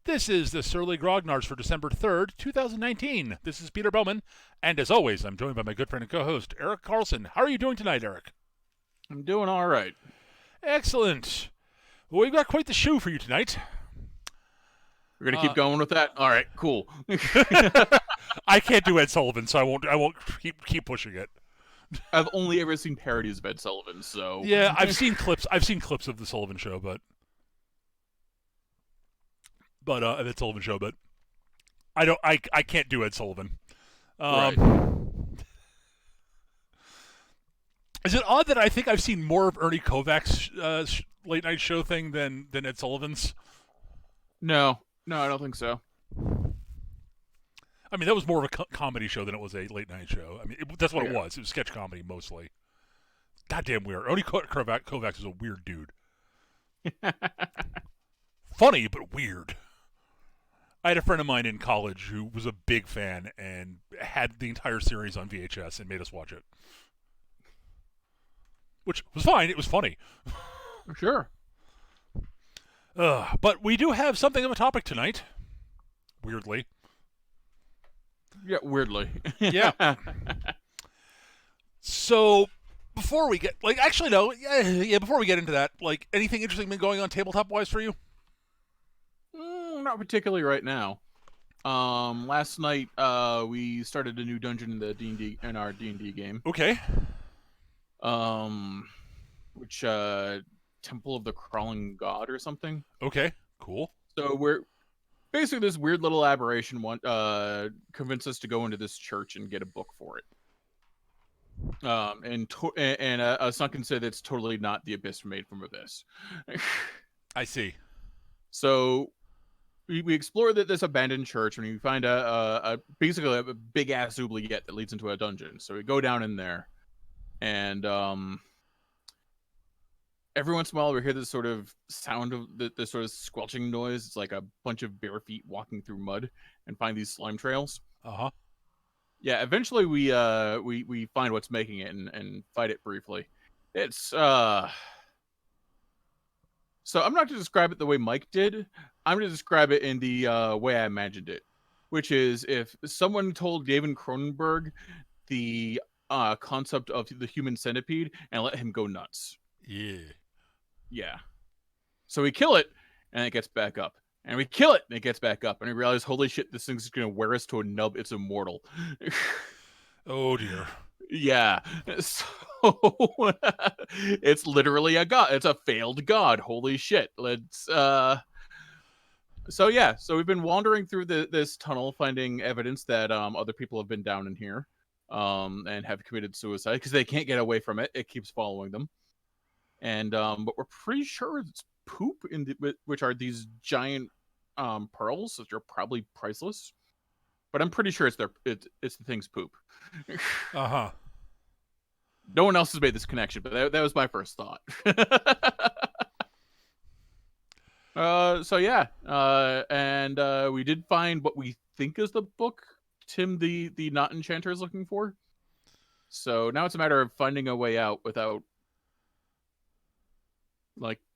This is the Surly Grognards for December 3rd, 2019. This is Peter Bowman, and as always, I'm joined by my good friend and co-host, Eric Carlson. How are you doing tonight, Eric? I'm doing all right. Excellent. Well, we've got quite the show for you tonight. We're gonna keep going with that. All right, cool. I can't do Ed Sullivan, so I won't keep pushing it. I've only ever seen parodies of Ed Sullivan, so Yeah, I've seen clips. I've seen clips of the Sullivan Show, but Ed Sullivan Show, but I can't do Ed Sullivan. Right. Is it odd that I think I've seen more of Ernie Kovac's late night show thing than Ed Sullivan's? No, I don't think so. I mean, that was more of a comedy show than it was a late night show. I mean, that's what it was. It was sketch comedy mostly. Goddamn weird. Ernie Kovacs is a weird dude. Funny, but weird. I had a friend of mine in college who was a big fan and had the entire series on VHS and made us watch it. Which was fine. It was funny. Sure. But we do have something of a topic tonight. Weirdly. Yeah, weirdly. Yeah. So, before we get... before we get into that, anything interesting been going on tabletop-wise for you? Not particularly right now. Last night, we started a new dungeon in our D&D game. Okay. Which Temple of the Crawling God or something. Okay, cool. So we're basically this weird little aberration convinced us to go into this church and get a book for it. And a sunken said that's totally not the Abyss made from Abyss. I see. So we explore this abandoned church and we find basically a big ass oubliette that leads into a dungeon. So we go down in there, and every once in a while we hear this sort of sound of this sort of squelching noise. It's like a bunch of bare feet walking through mud, and find these slime trails. Uh-huh. Yeah, eventually we find what's making it and fight it briefly. It's so I'm not going to describe it the way Mike did. I'm going to describe it in the way I imagined it, which is if someone told David Cronenberg the concept of the human centipede and let him go nuts. Yeah. So we kill it, and it gets back up. And we kill it, and it gets back up. And we realize, holy shit, this thing's going to wear us to a nub. It's immortal. Oh, dear. Yeah. So it's literally a god. It's a failed god. Holy shit. Let's... So yeah, so we've been wandering through this tunnel, finding evidence that other people have been down in here and have committed suicide because they can't get away from it. It keeps following them. And but we're pretty sure it's poop which are these giant pearls, which are probably priceless. But I'm pretty sure it's the thing's poop. Uh-huh. No one else has made this connection, but that was my first thought. So yeah, and we did find what we think is the book Tim the Not Enchanter is looking for. So now it's a matter of finding a way out without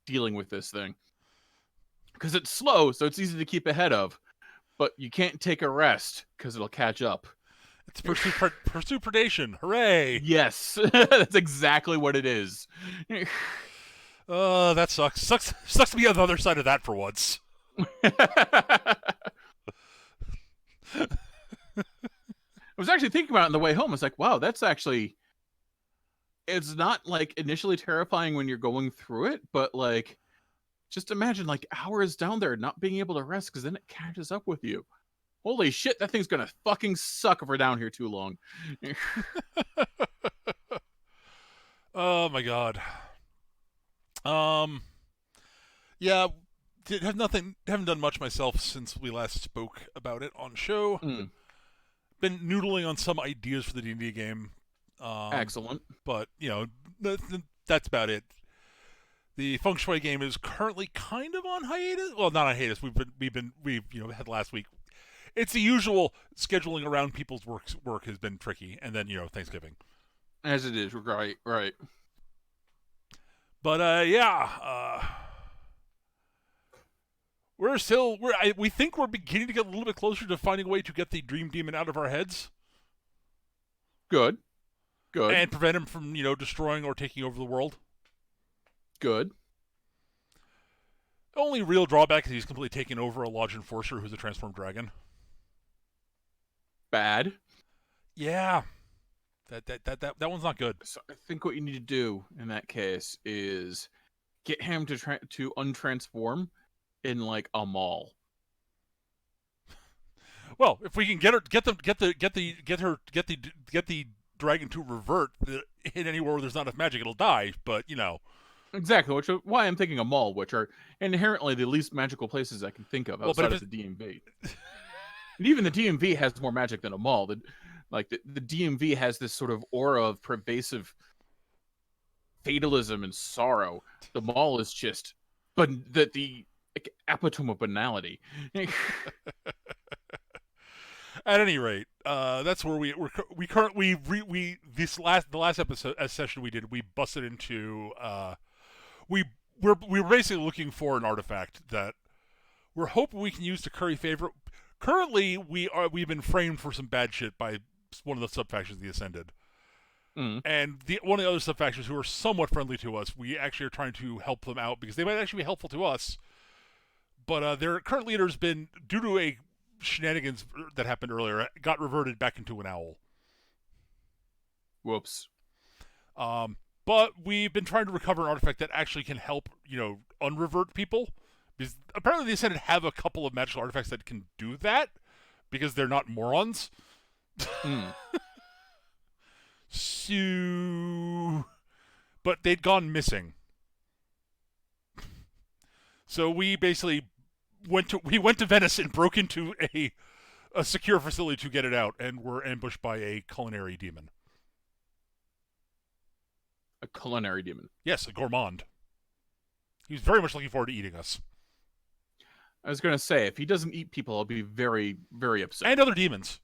dealing with this thing, because it's slow, so it's easy to keep ahead of, but you can't take a rest because it'll catch up. It's pursue predation. Hooray! Yes, that's exactly what it is. That sucks. Sucks to be on the other side of that for once. I was actually thinking about it on the way home. I was like, wow, that's actually... It's not, initially terrifying when you're going through it, but, just imagine, hours down there not being able to rest, because then it catches up with you. Holy shit, that thing's gonna fucking suck if we're down here too long. Oh, my God. Yeah, haven't done much myself since we last spoke about it on show. Been noodling on some ideas for the D&D game. Excellent. But, that's about it. The Feng Shui game is currently kind of on hiatus. Well, not on hiatus. We've had last week. It's the usual scheduling around people's work has been tricky, and then Thanksgiving. As it is, right. But we think we're beginning to get a little bit closer to finding a way to get the Dream Demon out of our heads Good. and prevent him from, destroying or taking over the world. Good. The only real drawback is he's completely taken over a Lodge Enforcer who's a transformed dragon. Bad. Yeah. That one's not good. So I think what you need to do in that case is get him to untransform in like a mall. Well, if we can get the dragon to revert in anywhere where there's not enough magic, it'll die. But Exactly, which is why I'm thinking a mall, which are inherently the least magical places I can think of outside of the DMV. And even the DMV has more magic than a mall. The DMV has this sort of aura of pervasive fatalism and sorrow. The mall is just, but the epitome of banality. At any rate, that's where we currently the last episode session we did, we busted into we're basically looking for an artifact that we're hoping we can use to curry favor. Currently, we've been framed for some bad shit by one of the sub-factions of the Ascended. And one of the other sub-factions who are somewhat friendly to us, we actually are trying to help them out because they might actually be helpful to us. But their current leader's been, due to a shenanigans that happened earlier, got reverted back into an owl. Whoops. But we've been trying to recover an artifact that actually can help, unrevert people. Because apparently the Ascended have a couple of magical artifacts that can do that, because they're not morons. So, but they'd gone missing. So we basically went to Venice and broke into a secure facility to get it out, and were ambushed by a culinary demon. A culinary demon? Yes, a gourmand. He was very much looking forward to eating us. I was going to say, if he doesn't eat people, I'll be very, very upset. And other demons.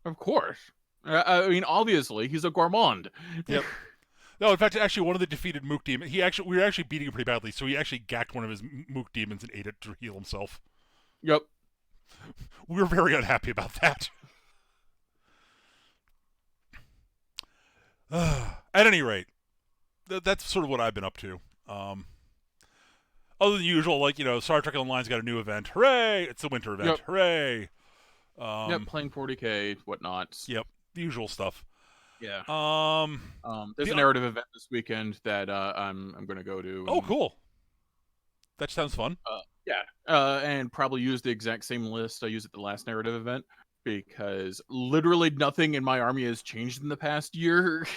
Of course. I mean, obviously, he's a gourmand. Yep. No, in fact, actually, one of the defeated Mook demons, we were actually beating him pretty badly, so he actually gacked one of his Mook demons and ate it to heal himself. Yep. We were very unhappy about that. At any rate, that's sort of what I've been up to. Other than usual, Star Trek Online's got a new event. Hooray! It's the winter event. Yep. Hooray! Playing 40K, whatnot. Yep, the usual stuff. Yeah. There's a narrative event this weekend that I'm going to go to. Oh, cool. That sounds fun. And probably use the exact same list I used at the last narrative event, because literally nothing in my army has changed in the past year.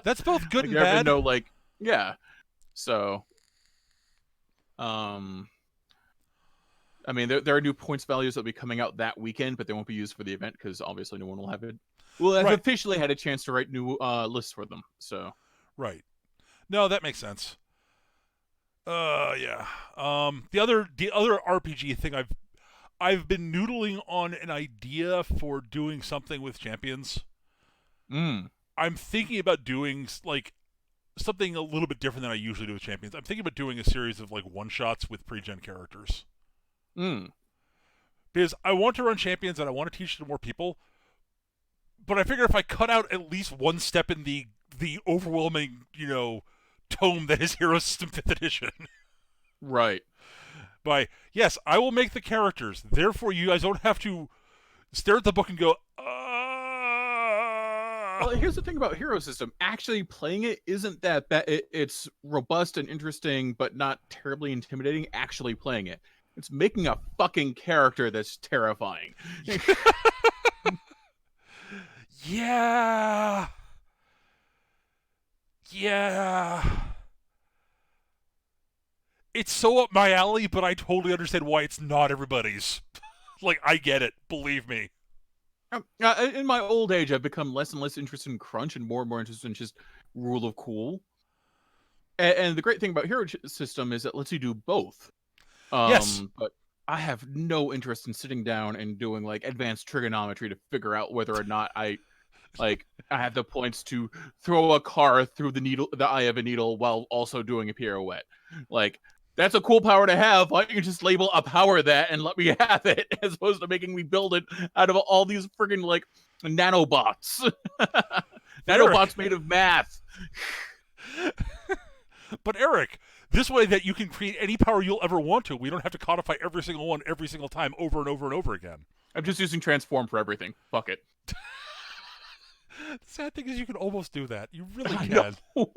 That's both good and bad. So, I mean, there are new points values that'll be coming out that weekend, but they won't be used for the event because obviously no one will have it. Well, I've officially had a chance to write new lists for them. So, right. No, that makes sense. Yeah. The other RPG thing I've been noodling on an idea for doing something with champions. I'm thinking about doing something a little bit different than I usually do with champions. I'm thinking about doing a series of one-shots with pre-gen characters. Because I want to run champions and I want to teach it to more people. But I figure if I cut out at least one step in the overwhelming, tome that is Hero System 5th Edition. Right. Yes, I will make the characters. Therefore, you guys don't have to stare at the book and go, Well, here's the thing about Hero System. Actually playing it isn't that bad. It's robust and interesting, but not terribly intimidating. Actually playing it. It's making a fucking character that's terrifying. Yeah. It's so up my alley, but I totally understand why it's not everybody's. I get it. Believe me. In my old age, I've become less and less interested in crunch and more interested in just rule of cool. And the great thing about Hero System is it lets you do both. Yes. But I have no interest in sitting down and doing advanced trigonometry to figure out whether or not I have the points to throw a car through the eye of a needle while also doing a pirouette. That's a cool power to have. Why don't you just label a power that and let me have it, as opposed to making me build it out of all these friggin' like nanobots. Nanobots made of math. But Eric, this way that you can create any power you'll ever want to. We don't have to codify every single one every single time over and over and over again. I'm just using transform for everything. Fuck it. The sad thing is you can almost do that. You really I can. know.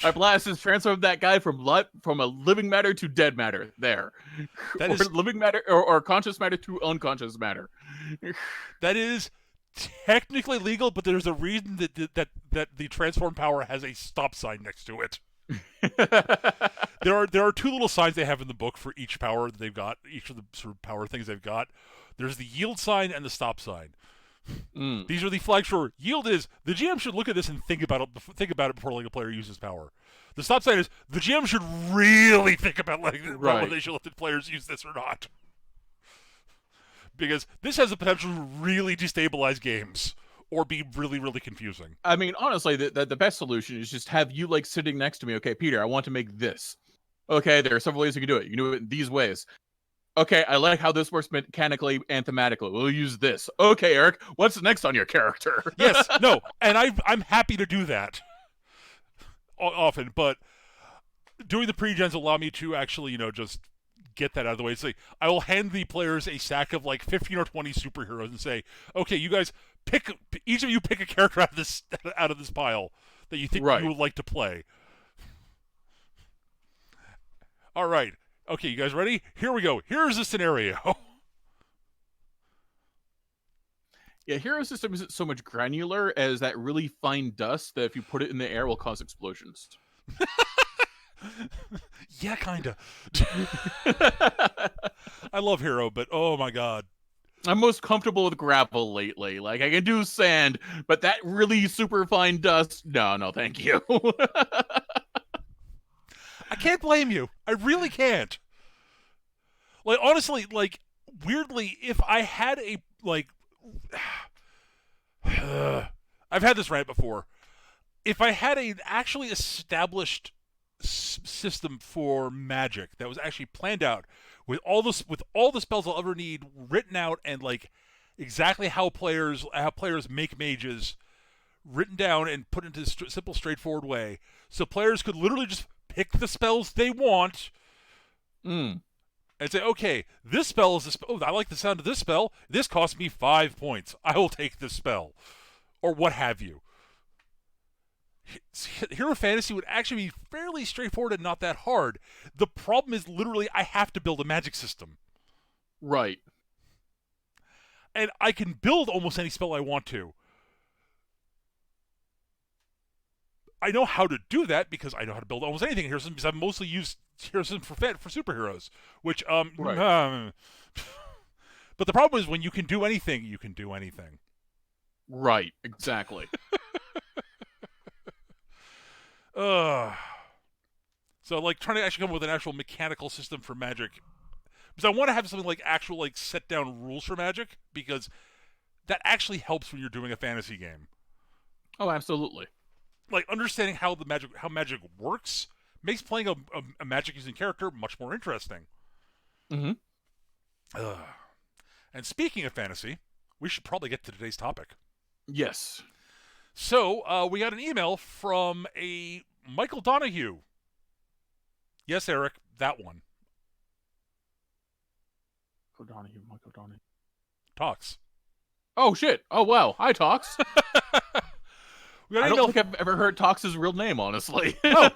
My blast is transformed that guy from a living matter to dead matter. There. That or is living matter or conscious matter to unconscious matter. that is technically legal, but there's a reason that the transform power has a stop sign next to it. There are two little signs they have in the book for each power that they've got, each of the sort of power things they've got. There's the yield sign and the stop sign. These are the flags for yield is the GM should look at this and think about it before letting a player use his power. The stop sign is the GM should really think about whether they should let the players use this or not. Because this has the potential to really destabilize games or be really, really confusing. I mean, honestly, the best solution is just have you like sitting next to me. Okay, Peter, I want to make this. Okay, there are several ways you can do it. You can do it in these ways. Okay, I like how this works mechanically and thematically. We'll use this. Okay, Eric, what's next on your character? Yes, no, and I'm happy to do that often, but doing the pre-gens allow me to actually, just get that out of the way. It's like I will hand the players a stack of like 15 or 20 superheroes and say, okay, you guys each of you pick a character out of this pile that you think you would like to play. All right. Okay, you guys ready? Here we go. Here's the scenario. Yeah, Hero System isn't so much granular as that really fine dust that if you put it in the air will cause explosions. Yeah, kinda. I love Hero, but oh my god. I'm most comfortable with gravel lately. Like, I can do sand, but that really super fine dust, no, thank you. I can't blame you. I really can't. Like, honestly, like, weirdly, if I had a, like, I've had this rant before. If I had an actually established system for Magic that was actually planned out with all the spells I'll ever need written out and like exactly how players make mages written down and put into a simple, straightforward way, so players could literally just pick the spells they want. And say, okay, this spell is I like the sound of this spell. This costs me 5 points. I will take this spell, or what have you. Hero Fantasy would actually be fairly straightforward and not that hard. The problem is literally I have to build a magic system. Right. And I can build almost any spell I want to. I know how to do that because I know how to build almost anything in Hero System because I've mostly used Hero System for superheroes, which right. But the problem is when you can do anything, you can do anything. Right, exactly. So like trying to actually come up with an actual mechanical system for Magic, because I want to have something like actual like set down rules for Magic, because that actually helps when you're doing a fantasy game. Oh, absolutely. Like understanding how Magic works makes playing a Magic using character much more interesting. Mm-hmm. And speaking of fantasy, we should probably get to today's topic. Yes. So we got an email from a Michael Donahue. Yes, Eric, that one. Michael Donahue. Talks. Oh, shit. Oh, wow. Hi, Talks. I don't think I've ever heard Talks' real name, honestly. Oh.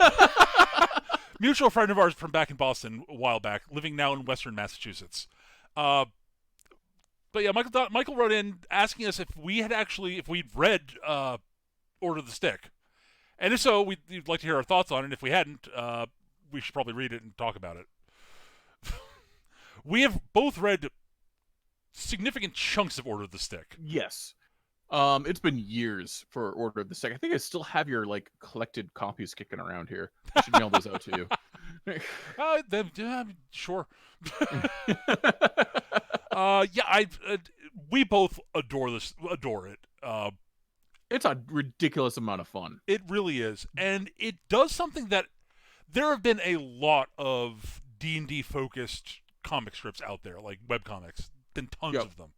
Mutual friend of ours from back in Boston a while back, living now in Western Massachusetts. But yeah, Michael wrote in asking us if we'd read Order of the Stick. And if so, we'd like to hear our thoughts on it. And if we hadn't, we should probably read it and talk about it. We have both read significant chunks of Order of the Stick. Yes. It's been years for Order of the Stick. I think I still have your like collected copies kicking around here. I should mail those out to you. Sure. We both adore it. It's a ridiculous amount of fun. It really is, and it does something that there have been a lot of D&D focused comic strips out there, like webcomics. Been tons Yep. of them,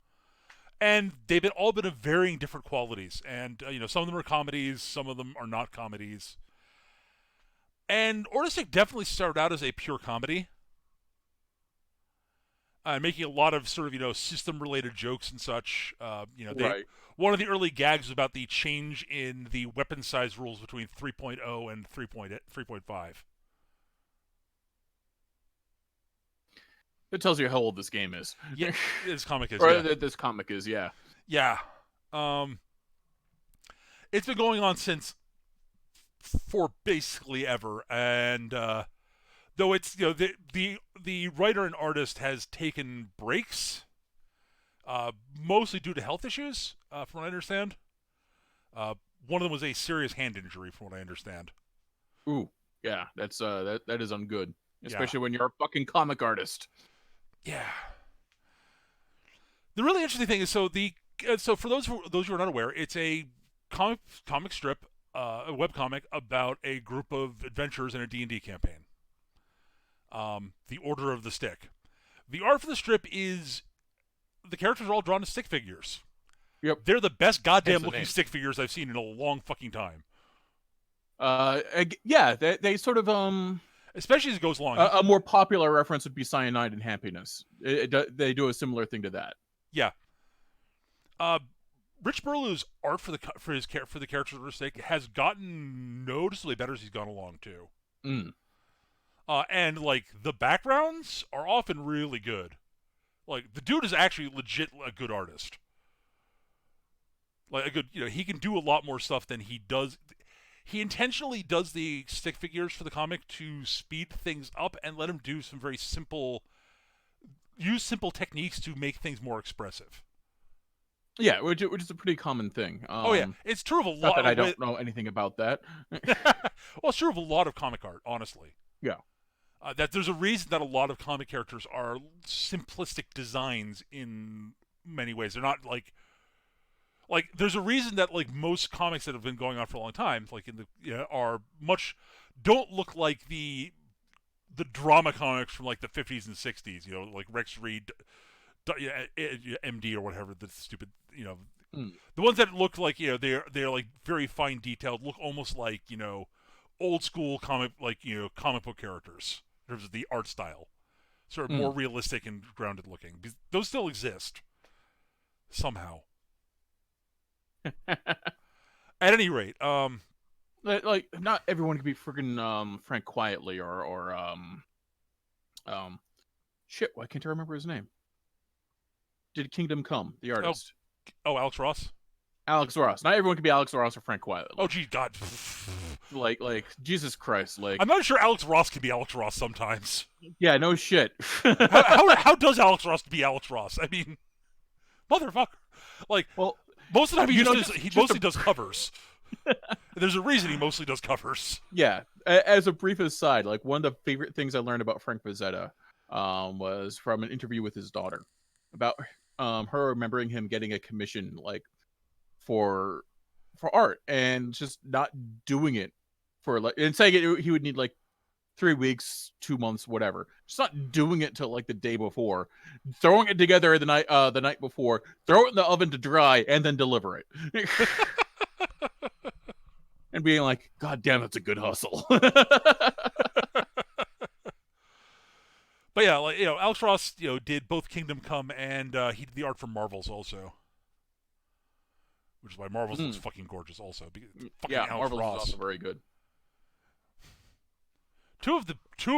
and they've been all been of varying different qualities. And some of them are comedies, some of them are not comedies. And Ornstein definitely started out as a pure comedy, making a lot of sort of system-related jokes and such. Right. One of the early gags was about the change in the weapon size rules between 3.0 and 3.5. It tells you how old this game is. Yeah, this comic is. Or Yeah. this comic is, yeah. Yeah. It's been going on since for basically ever, and though it's the writer and artist has taken breaks, mostly due to health issues, from what I understand. One of them was a serious hand injury, from what I understand. Ooh, yeah, that's that is ungood, especially when you're a fucking comic artist. Yeah. The really interesting thing is, so for those who are not aware, it's a comic strip, a webcomic about a group of adventurers in a D&D campaign. The Order of the Stick. The art for the strip is the characters are all drawn as stick figures. Yep. They're the best goddamn Hence the looking name. stick figures I've seen in a long fucking time. Yeah, they sort of Especially as it goes along. a more popular reference would be Cyanide and Happiness. They do a similar thing to that. Yeah. Rich Burlew's art for the characters of the stick has gotten noticeably better as he's gone along too. Mm. And like the backgrounds are often really good. Like the dude is actually legit a good artist. Like a good, he can do a lot more stuff than he does. He intentionally does the stick figures for the comic to speed things up and let him do some very simple techniques to make things more expressive. Yeah, which is a pretty common thing. Oh yeah, it's true of a lot. Not that I don't know anything about that. Well, it's true of a lot of comic art, honestly. Yeah. That there's a reason that a lot of comic characters are simplistic designs in many ways. They're not like there's a reason that like most comics that have been going on for a long time, like in the are much don't look like the drama comics from like the 50s and 60s. Like Rex Reed, MD or whatever the stupid the ones that look like they're like very fine detailed, look almost like old school comic book characters in terms of the art style, sort of more realistic and grounded looking. Because those still exist somehow. At any rate, like not everyone can be friggin' Frank Quietly or shit. Why can't I remember his name? Did Kingdom Come, the artist? Oh, Alex Ross. Alex Ross. Not everyone can be Alex Ross or Frank Quietly. Oh, gee, God. Like Jesus Christ. Like I'm not sure Alex Ross can be Alex Ross sometimes. yeah, no shit. how does Alex Ross be Alex Ross? I mean, motherfucker. Like, well, most of the time he mostly does covers. There's a reason he mostly does covers. Yeah. As a brief aside, like one of the favorite things I learned about Frank Frazetta was from an interview with his daughter about her remembering him getting a commission like for art and just not doing it for like and saying he would need like 3 weeks, 2 months, whatever. Just not doing it till like the day before, throwing it together the night before, throw it in the oven to dry, and then deliver it. And being like, God damn, that's a good hustle. But yeah, like Alex Ross, did both Kingdom Come and he did the art for Marvels also, which is why Marvels looks fucking gorgeous also. Yeah, Alex Marvels Ross. is also very good. Two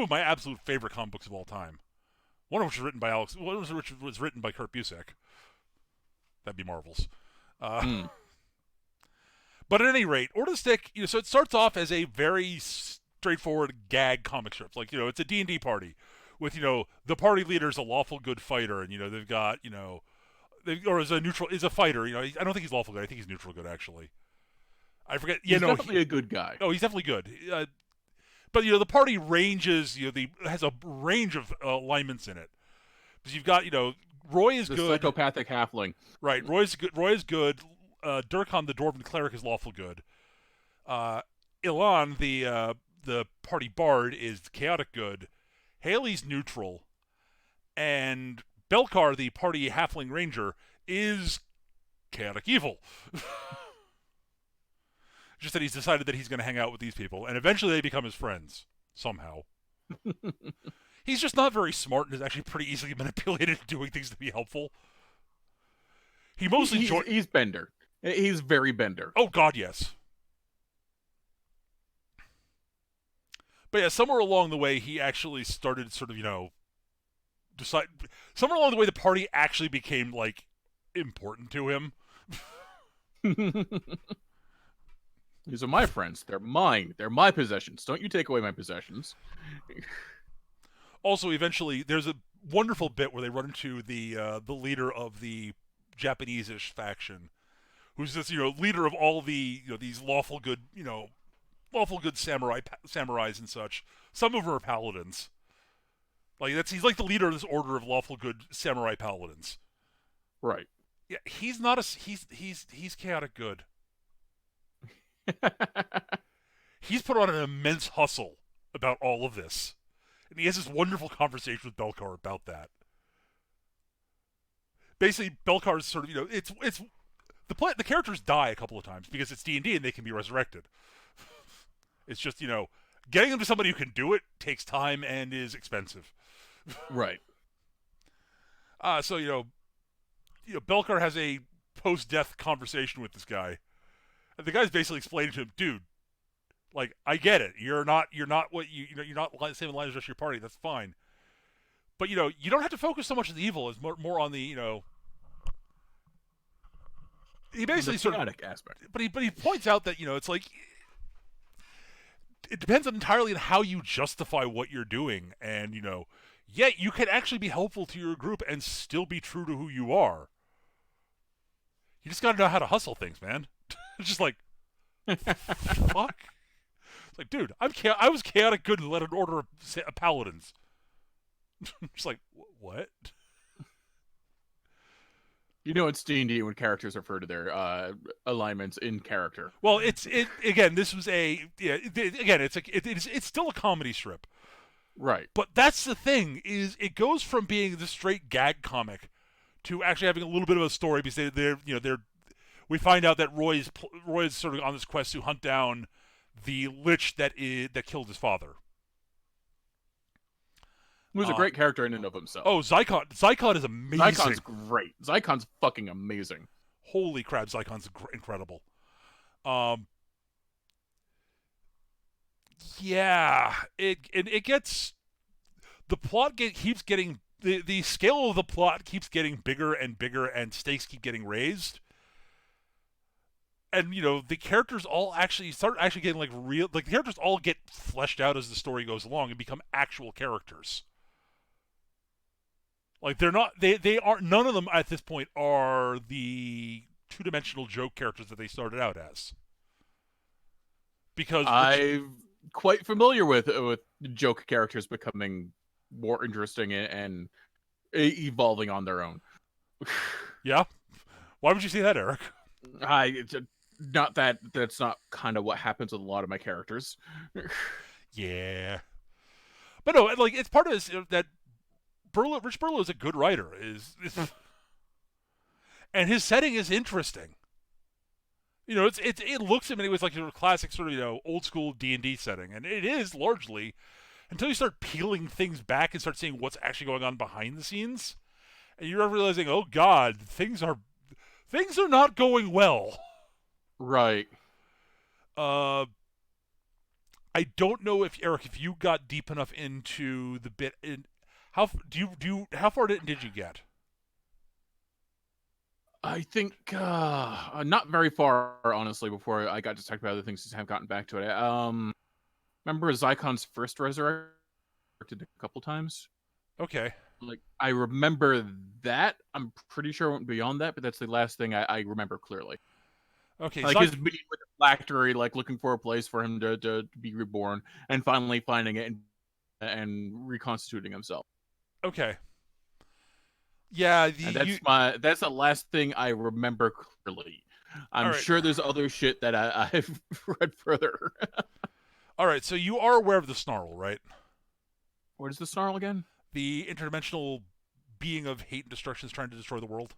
of my absolute favorite comic books of all time. One of which was written by one of which was written by Kurt Busiek. That'd be Marvels. But at any rate, Order of the Stick, so it starts off as a very straightforward gag comic strip. Like, it's a D&D party with, the party leader's a lawful good fighter, and, they've got, or is a fighter. I don't think he's lawful good. I think he's neutral good, actually. I forget. He's definitely a good guy. Oh, he's definitely good. But, the party ranges, has a range of alignments in it. Because you've got, Roy is the good. psychopathic halfling. Right. Roy is good. Durkhan, the dwarven cleric, is lawful good. Ilan, the party bard, is chaotic good. Haley's neutral, and Belkar, the party halfling ranger, is chaotic evil. Just that he's decided that he's going to hang out with these people, and eventually they become his friends somehow. He's just not very smart and is actually pretty easily manipulated into doing things to be helpful. He mostly he's Bender. He's very Bender. Oh God, yes. But yeah, somewhere along the way, he actually started sort of, decide. Somewhere along the way, the party actually became like important to him. These are my friends. They're mine. They're my possessions. Don't you take away my possessions. Also, eventually, there's a wonderful bit where they run into the leader of the Japanese-ish faction, who's this leader of all the these lawful good samurais and such. Some of them are paladins. He's like the leader of this order of lawful good samurai paladins. Right. Yeah, he's not he's chaotic good. He's put on an immense hustle about all of this. And he has this wonderful conversation with Belkar about that. Basically, Belkar's sort of, it's the characters die a couple of times because it's D&D and they can be resurrected. It's just, getting them to somebody who can do it takes time and is expensive. Right. So, Belkar has a post-death conversation with this guy. And the guy's basically explaining to him, dude, I get it. You're not what you're not the same line as the rest of your party. That's fine. But you don't have to focus so much on the evil as more on the He basically the chaotic aspect. But he points out that it's like it depends entirely on how you justify what you're doing, and yet you can actually be helpful to your group and still be true to who you are. You just got to know how to hustle things, man. It's just like fuck. It's like, dude, I was chaotic good and led an order of paladins. Just like, what? It's D&D when characters refer to their alignments in character. Well, again. This was it's still a comedy strip, right? But that's the thing is it goes from being the straight gag comic to actually having a little bit of a story because we find out that Roy's sort of on this quest to hunt down the lich that killed his father. Who's a great character in and of himself. Oh, Zycon. Zycon is amazing. Zycon's great. Zycon's fucking amazing. Holy crap, Zycon's incredible. Yeah, it gets the plot keeps getting the scale of the plot keeps getting bigger and bigger, and stakes keep getting raised. And the characters all start getting real. The characters all get fleshed out as the story goes along and become actual characters. They're not. They aren't. None of them at this point are the two-dimensional joke characters that they started out as. Because I'm quite familiar with joke characters becoming more interesting and evolving on their own. Yeah. Why would you say that, Eric? That's not kind of what happens with a lot of my characters. Yeah. But no, it's part of this that Rich Burlow is a good writer, and his setting is interesting. It looks in many ways like a classic sort of old school D&D setting, and it is largely until you start peeling things back and start seeing what's actually going on behind the scenes, and you're realizing, oh God, things are not going well. Right. I don't know if Eric, if you got deep enough into the bit. How far did you get? I think not very far, honestly. Before I got distracted by other things, just haven't gotten back to it. Remember Zycon's first resurrected a couple times. Okay. I remember that. I'm pretty sure I went beyond that, but that's the last thing I remember clearly. Okay. His meeting with the phylactery, looking for a place for him to be reborn, and finally finding it and reconstituting himself. Okay. Yeah, that's the last thing I remember clearly. All I'm right. sure there's other shit that I've read further. All right. So you are aware of the Snarl, right? What is the snarl again? The interdimensional being of hate and destruction is trying to destroy the world.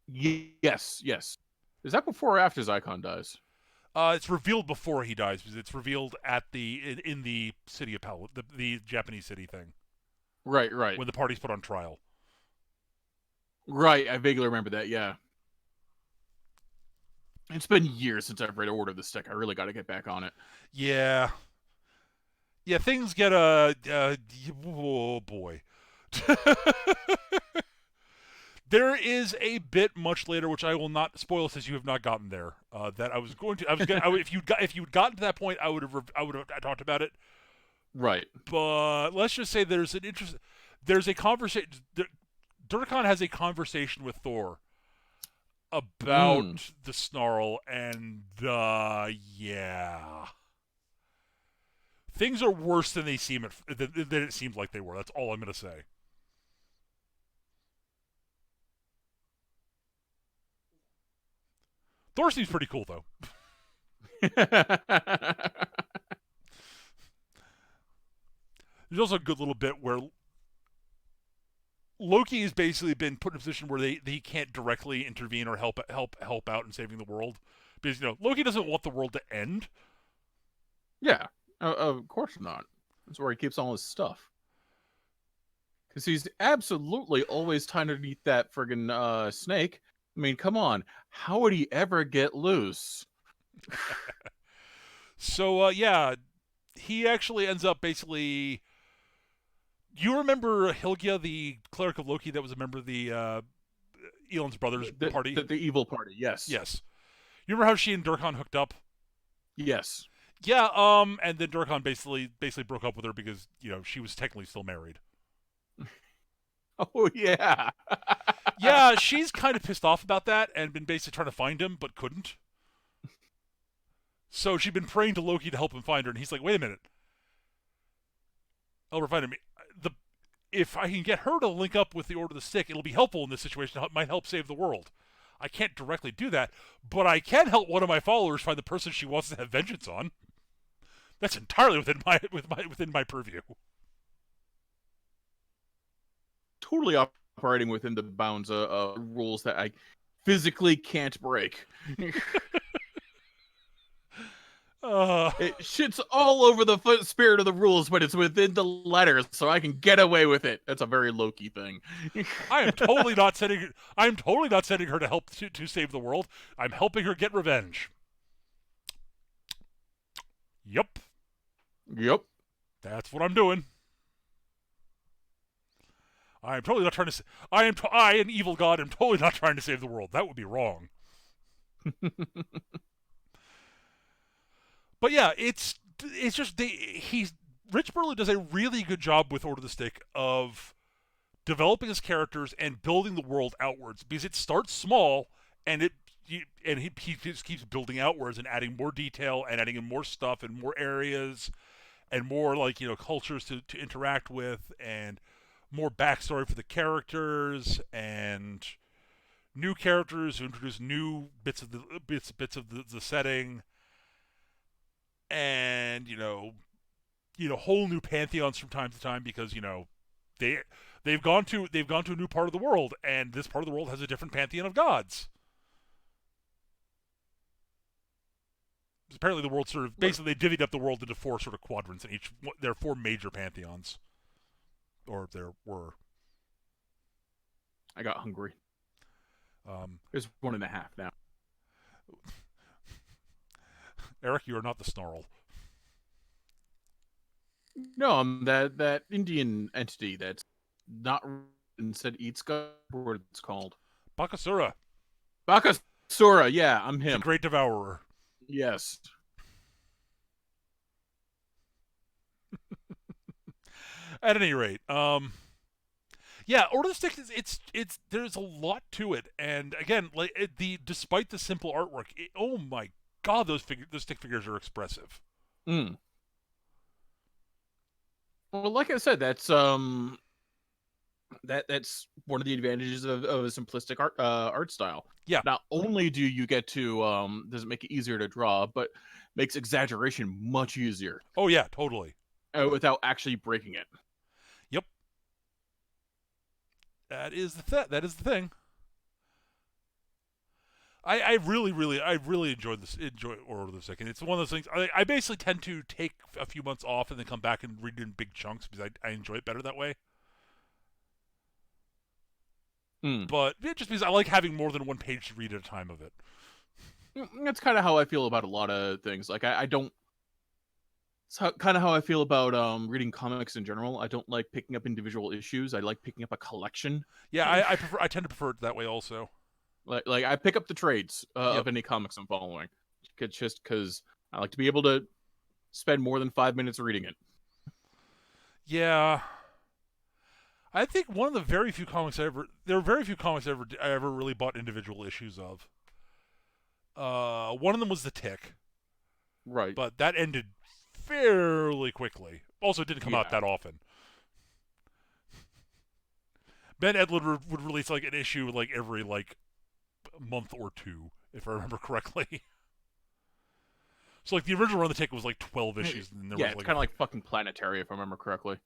Yes, yes. Is that before or after Zycon dies? It's revealed before he dies because it's revealed at in the city of Pal, the Japanese city thing, Right, right. when the party's put on trial. Right, I vaguely remember that, yeah. It's been years since I've read Order of the Stick. I really got to get back on it. Yeah, yeah. Things get oh boy. There is a bit much later, which I will not spoil since you have not gotten there. That I was going to. I was going. If you'd gotten to that point, I would have talked about it. Right. But let's just say there's a conversation. Durkon has a conversation with Thor about the Snarl, and yeah, things are worse than they seem than it seemed like they were. That's all I'm gonna say. Thor seems pretty cool though. There's also a good little bit where Loki has basically been put in a position where he can't directly intervene or help out in saving the world because Loki doesn't want the world to end. Yeah, of course not. That's where he keeps all his stuff. Because he's absolutely always trying to eat that friggin' snake. I mean, come on. How would he ever get loose? So yeah, he actually ends up basically. You remember Hilgia, the cleric of Loki that was a member of the Elon's brothers party? The evil party, yes. Yes. You remember how she and Durkon hooked up? Yes. Yeah, and then Durkon basically broke up with her because, she was technically still married. Oh, yeah. Yeah, she's kind of pissed off about that and been basically trying to find him, but couldn't. So she'd been praying to Loki to help him find her, and he's like, wait a minute. Help her find him. If I can get her to link up with the Order of the Stick, it'll be helpful in this situation. It might help save the world. I can't directly do that, but I can help one of my followers find the person she wants to have vengeance on. That's entirely within my purview. Totally operating within the bounds of rules that I physically can't break. It shits all over the spirit of the rules, but it's within the letters, so I can get away with it. That's a very Loki thing. I am totally not sending her to help to save the world. I'm helping her get revenge. Yep. That's what I'm doing. I am totally not trying to. I, an evil god, am totally not trying to save the world. That would be wrong. But yeah, it's just Rich Burley does a really good job with Order of the Stick of developing his characters and building the world outwards because it starts small and he just keeps building outwards and adding more detail and adding in more stuff and more areas and more cultures to interact with and more backstory for the characters and new characters who introduce new bits of the setting and whole new pantheons from time to time because they've gone to a new part of the world and this part of the world has a different pantheon of gods. Apparently the world sort of basically they divvied up the world into four sort of quadrants and there are four major pantheons, or there were. I got hungry. There's 1.5 now. Eric, you are not the Snarl. No, I'm that Indian entity that's not instead eats God. What it's called? Bakasura. Bakasura. Yeah, I'm him. The Great Devourer. Yes. At any rate, yeah, Order of the Stick it's there's a lot to it, and again, despite the simple artwork, oh my god, those stick figures are expressive. Well, like I said, that's That's one of the advantages of a simplistic art style. Yeah. Not only do you get to does it make it easier to draw, but makes exaggeration much easier Oh yeah, totally. without actually breaking it. Yep. That is the thing. I really enjoy Order of the Sick. It's one of those things. I basically tend to take a few months off and then come back and read it in big chunks because I enjoy it better that way. But just because I like having more than one page to read at a time of it. That's kind of how I feel about a lot of things. Like I don't. It's kind of how I feel about reading comics in general. I don't like picking up individual issues. I like picking up a collection. Yeah, I tend to prefer it that way also. Like I pick up the trades Yep. of any comics I'm following, just because I like to be able to spend more than 5 minutes reading it. Yeah. I think one of the very few comics there are very few comics I ever really bought individual issues of. One of them was The Tick, Right. but that ended fairly quickly. Also, it didn't come out that often. Ben Edlund would release like an issue like every like month or two, if I remember correctly. So like the original Run the Tick was like 12 issues, and there was it's like kind of like fucking Planetary, if I remember correctly.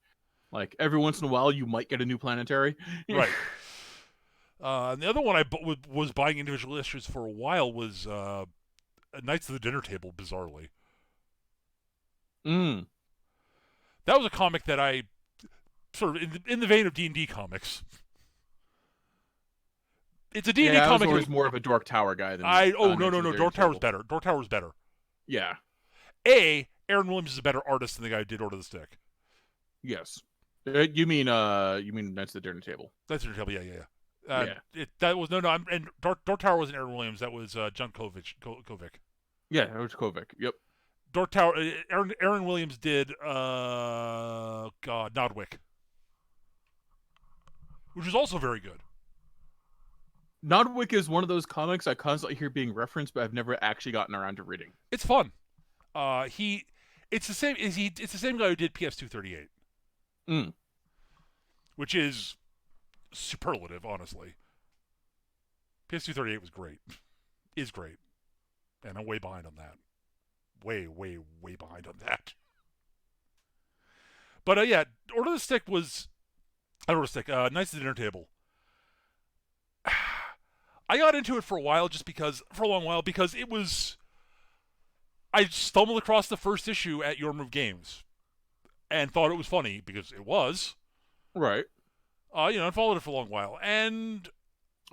Like every once in a while, you might get a new Planetary. Right. And the other one I was buying individual issues for a while was Knights of the Dinner Table. Bizarrely, that was a comic that I sort of in the vein of D&D comics. It's a D&D I was comic. always more of a Dork Tower guy than no. Dork Tower's better. Dork Tower's better. Yeah. Aaron Williams is a better artist than the guy who did Order of the Stick. Yes. You mean Knights of the Dinner Table? Knights of the Dinner Table, yeah. Yeah. And Dork Tower wasn't Aaron Williams. That was John Kovic. Yeah, it was Kovic. Yep. Dork Tower. Aaron Williams did Nodwick, which is also very good. Nodwick is one of those comics I constantly hear being referenced, but I've never actually gotten around to reading. It's fun. It's the same. It's the same guy who did PS238, which is superlative, honestly. PS238 was great, is great, and I'm way behind on that. Way behind on that. But yeah, Order of the Stick was. Order of the Stick. Knights of the Dinner Table. I got into it for a long while because it was. I stumbled across the first issue at Your Move Games, and thought it was funny because it was. Right. I followed it for a long while, and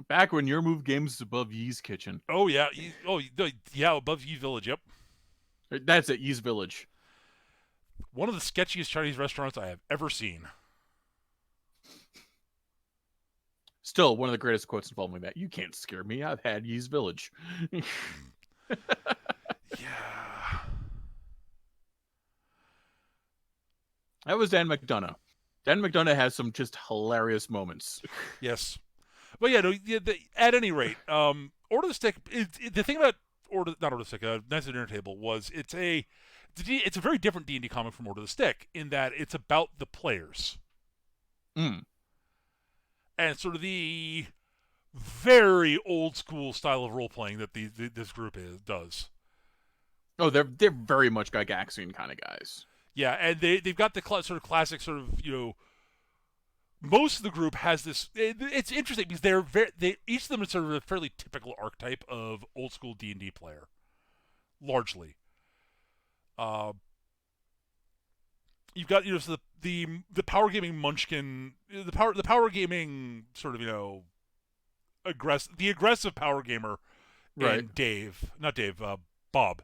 back when Your Move Games was above Yee's Kitchen. Oh yeah, above Yee Village. Yep. That's at Yee's Village. One of the sketchiest Chinese restaurants I have ever seen. Still, one of the greatest quotes involving that. You can't scare me. I've had Yee's Village. Yeah. That was Dan McDonough. Dan McDonough has some just hilarious moments. Yes. But at any rate, Order of the Stick, the thing about Not Order of the Stick, Knights of the Dinner Table was it's a very different D&D comic from Order of the Stick in that it's about the players. And sort of the very old school style of role playing that this group does. Oh, they're very much Gygaxian kind of guys. Yeah, and they've got the sort of classic sort of most of the group has this. It's interesting because each of them is sort of a fairly typical archetype of old school D&D player, largely. You've got so the power gaming munchkin, the power gaming sort of aggressive power gamer, right? And Bob.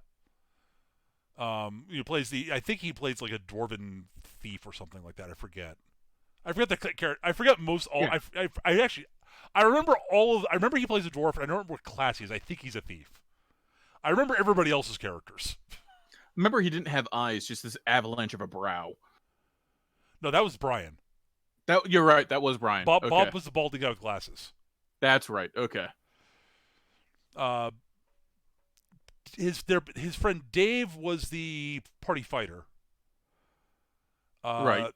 Plays I think he plays like a dwarven thief or something like that. I forget the character. I forget most all. Yeah. I remember I remember he plays a dwarf, and I don't remember what class he is. I think he's a thief. I remember everybody else's characters. Remember, he didn't have eyes, just this avalanche of a brow. No, that was Brian. You're right. That was Brian. Bob was the balding guy with glasses. That's right. Okay. His friend Dave was the party fighter. Right.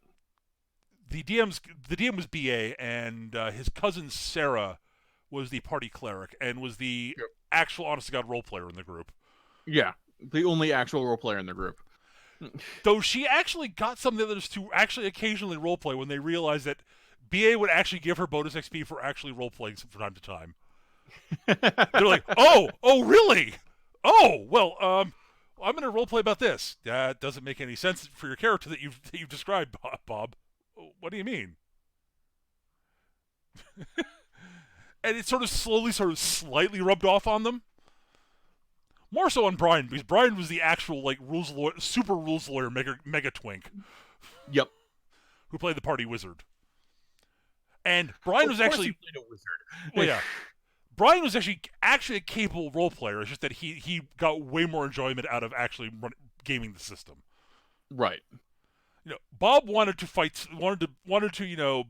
the DM was BA, and his cousin Sarah was the party cleric and was the Yep. actual honest to god role player in the group. Yeah, the only actual role player in the group. Though she actually got some of the others to actually occasionally roleplay when they realized that BA would actually give her bonus XP for actually roleplaying from time to time. They're like, oh, really? Oh, well, I'm going to roleplay about this. That doesn't make any sense for your character that you've described, Bob. What do you mean? And it sort of slightly rubbed off on them. More so on Brian, because Brian was the actual like super rules lawyer, mega twink. Yep. Who played the party wizard. And Brian was actually played a wizard. Well, yeah. Brian was actually a capable role player. It's just that he got way more enjoyment out of actually gaming the system. Right. Bob wanted to fight, wanted to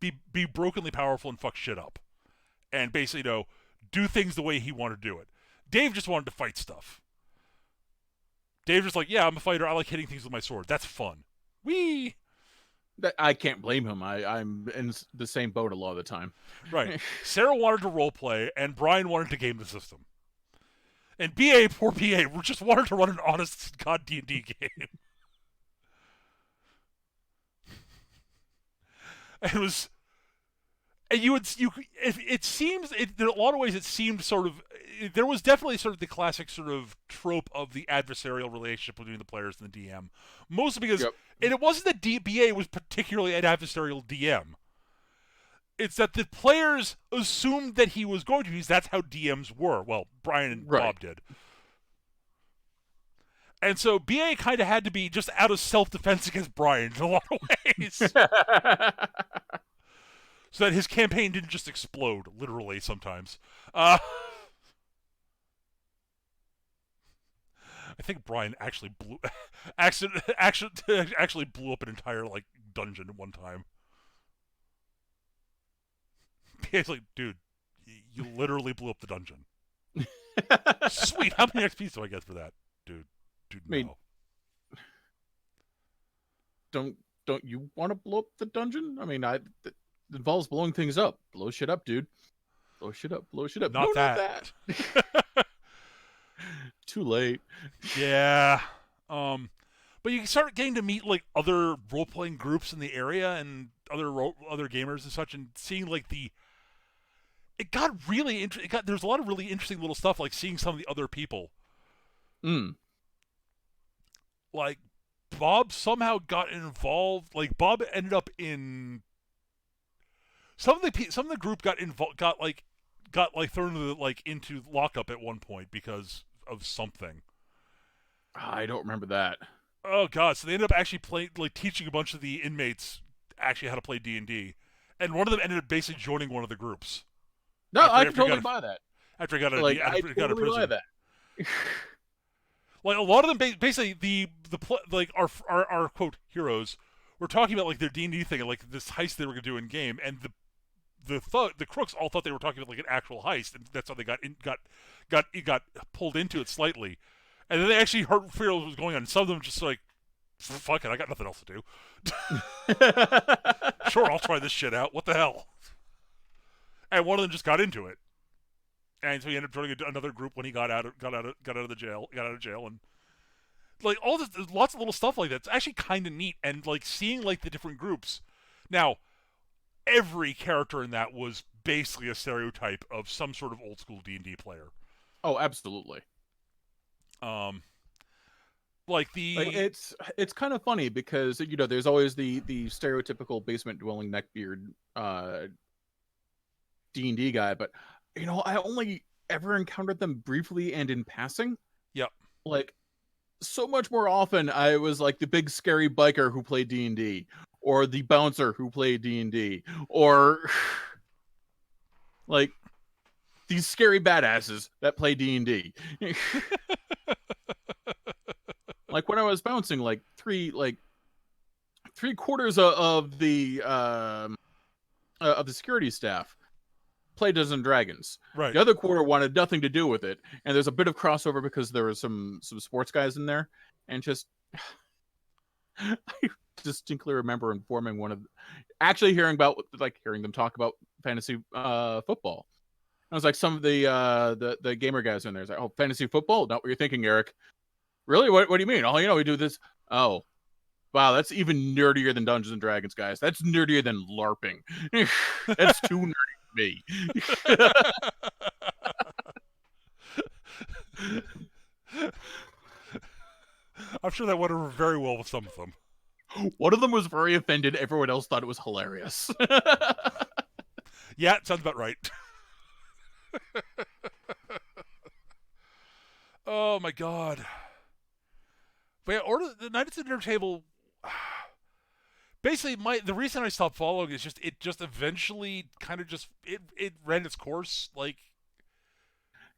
be brokenly powerful and fuck shit up, and basically do things the way he wanted to do it. Dave just wanted to fight stuff. Dave's just like, yeah, I'm a fighter. I like hitting things with my sword. That's fun. Whee! I can't blame him. I'm in the same boat a lot of the time. Right. Sarah wanted to roleplay, and Brian wanted to game the system. And poor BA, just wanted to run an honest god D&D game. And it was... And it seems, in a lot of ways, it seemed sort of, there was definitely sort of the classic sort of trope of the adversarial relationship between the players and the DM. Mostly because, and it wasn't that BA was particularly an adversarial DM. It's that the players assumed that he was going to, because that's how DMs were. Well, Brian and Bob did. And so BA kind of had to be just out of self-defense against Brian in a lot of ways. So that his campaign didn't just explode, literally, sometimes. I think Brian actually blew up an entire dungeon at one time. He's like, dude, you literally blew up the dungeon. Sweet, how many XP do I get for that, dude? Dude, no. I mean, don't you want to blow up the dungeon? I mean, it involves blowing things up. Blow shit up, dude. Blow shit up. Blow shit up. Not that. Too late. Yeah. But you start getting to meet other role playing groups in the area and other gamers and such, and seeing it got really interesting. There's a lot of really interesting little stuff, like seeing some of the other people. Like Bob somehow got involved. Like Bob ended up in some of the group got thrown into lockup at one point because of something. I don't remember that. Oh god! So they ended up actually teaching a bunch of the inmates actually how to play D&D, and one of them ended up basically joining one of the groups. No, I can totally buy that. After he got I totally buy that. Like a lot of them, basically our quote heroes were talking about their D&D thing and this heist they were going to do in game, and the crooks all thought they were talking about an actual heist, and that's how they got pulled into it slightly, and then they actually heard what was going on. And some of them just fuck it, I got nothing else to do. Sure, I'll try this shit out. What the hell? And one of them just got into it, and so he ended up joining another group when he got out of jail, and all this, there's lots of little stuff like that. It's actually kind of neat, and seeing the different groups. Now, every character in that was basically a stereotype of some sort of old school D&D player. Oh, absolutely. It's kind of funny because there's always the stereotypical basement dwelling neckbeard D&D guy, but I only ever encountered them briefly and in passing. Yep. So much more often I was the big scary biker who played D&D, or the bouncer who played D&D, or these scary badasses that play D&D. When I was bouncing, three quarters of the security staff played Dungeons and Dragons. Right. The other quarter wanted nothing to do with it, and there's a bit of crossover because there were some sports guys in there, and just I distinctly remember informing actually hearing them talk about fantasy football. I was like, some of the gamer guys in there is like, oh, fantasy football? Not what you're thinking, Eric. Really? What do you mean? Oh, we do this. Oh, wow, that's even nerdier than Dungeons and Dragons, guys. That's nerdier than LARPing. That's too nerdy for me. I'm sure that went over very well with some of them. One of them was very offended. Everyone else thought it was hilarious. Yeah, it sounds about right. Oh my god. But yeah, Order the Night at the Dinner Table. Basically, the reason I stopped following is it just eventually kind of just it ran its course. Like,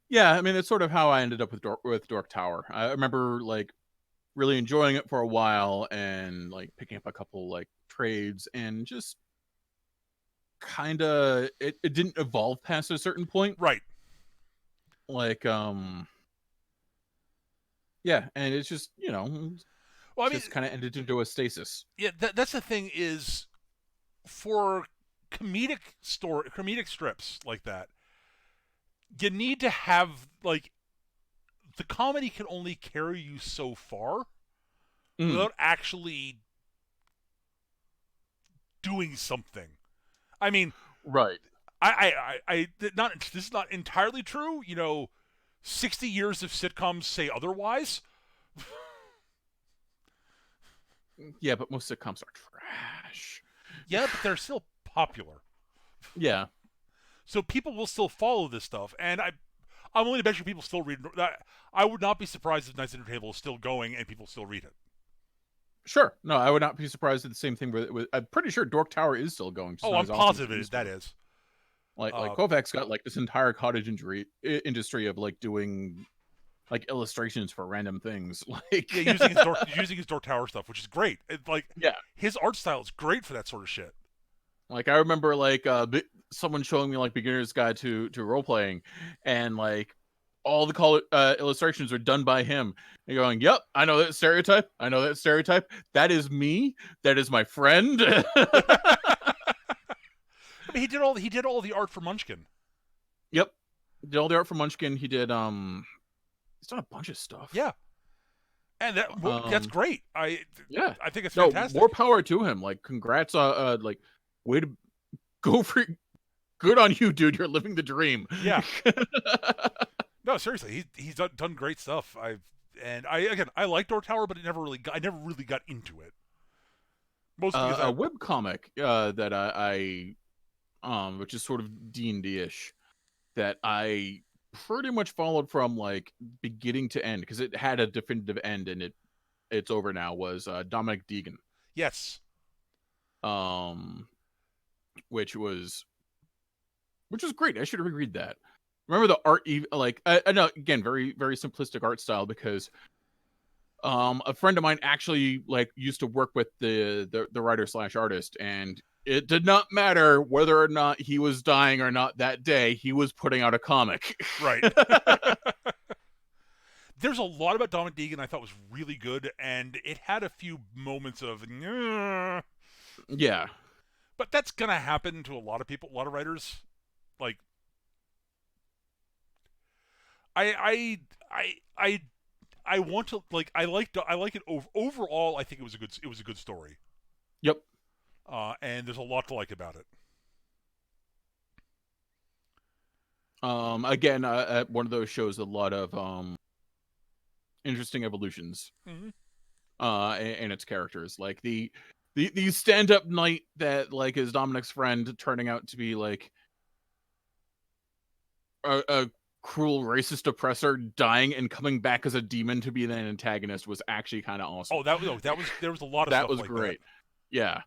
Yeah, I mean, that's sort of how I ended up with Dork Tower. I remember like really enjoying it for a while and like picking up a couple like trades and just kind of it didn't evolve past a certain point. right. Like yeah, and it's just Well, I mean, just kind of ended into a stasis. yeah, that's the thing is for comedic strips like that, you need to have like the comedy can only carry you so far without actually doing something. I mean, Right. not this is not entirely true. 60 years of sitcoms say otherwise. Yeah, but most sitcoms are trash. Yeah, but they're still popular. Yeah. So people will still follow this stuff, and I'm willing to bet you people still read. I would not be surprised if Nights at the Table is still going and people still read it. Sure. No, I would not be surprised at the same thing with I'm pretty sure Dork Tower is still going. Oh, I'm positive that is. Like Kovacs got like this entire cottage industry of like doing like illustrations for random things. Like yeah, using his Dork Tower stuff, which is great. yeah, his art style is great for that sort of shit. like I remember like someone showing me like beginner's guide to role playing, and like all the illustrations are done by him. And going, yep, I know that stereotype. I know that stereotype. That is me. That is my friend. I mean, he did all the art for Munchkin. Yep, did all the art for Munchkin. He did he's done a bunch of stuff. Yeah, and that's great. I think it's fantastic. More power to him. Like, congrats, like, way to go for. Good on you, dude. You're living the dream. Yeah. No, seriously, he's done great stuff. I like Dork Tower, but I never really got into it. Mostly because a web comic that I which is sort of D&D-ish, that I pretty much followed from like beginning to end because it had a definitive end and it's over now, was Dominic Deegan. Yes. Which was great. I should reread that. Remember the art, like I know, again, very very simplistic art style, because a friend of mine actually like used to work with the writer / artist, and it did not matter whether or not he was dying or not that day, he was putting out a comic. Right. There's a lot about Dominic Deegan I thought was really good, and it had a few moments of yeah, but that's gonna happen to a lot of people, a lot of writers. Like I want to like I like it overall. I think it was a good story. Yep. And there's a lot to like about it. Again, one of those shows, a lot of interesting evolutions. Mm-hmm. And its characters, like the stand-up knight that like is Dominic's friend, turning out to be like a cruel racist oppressor, dying and coming back as a demon to be an antagonist, was actually kind of awesome. Oh, there was a lot of that stuff was like great. That. Yeah.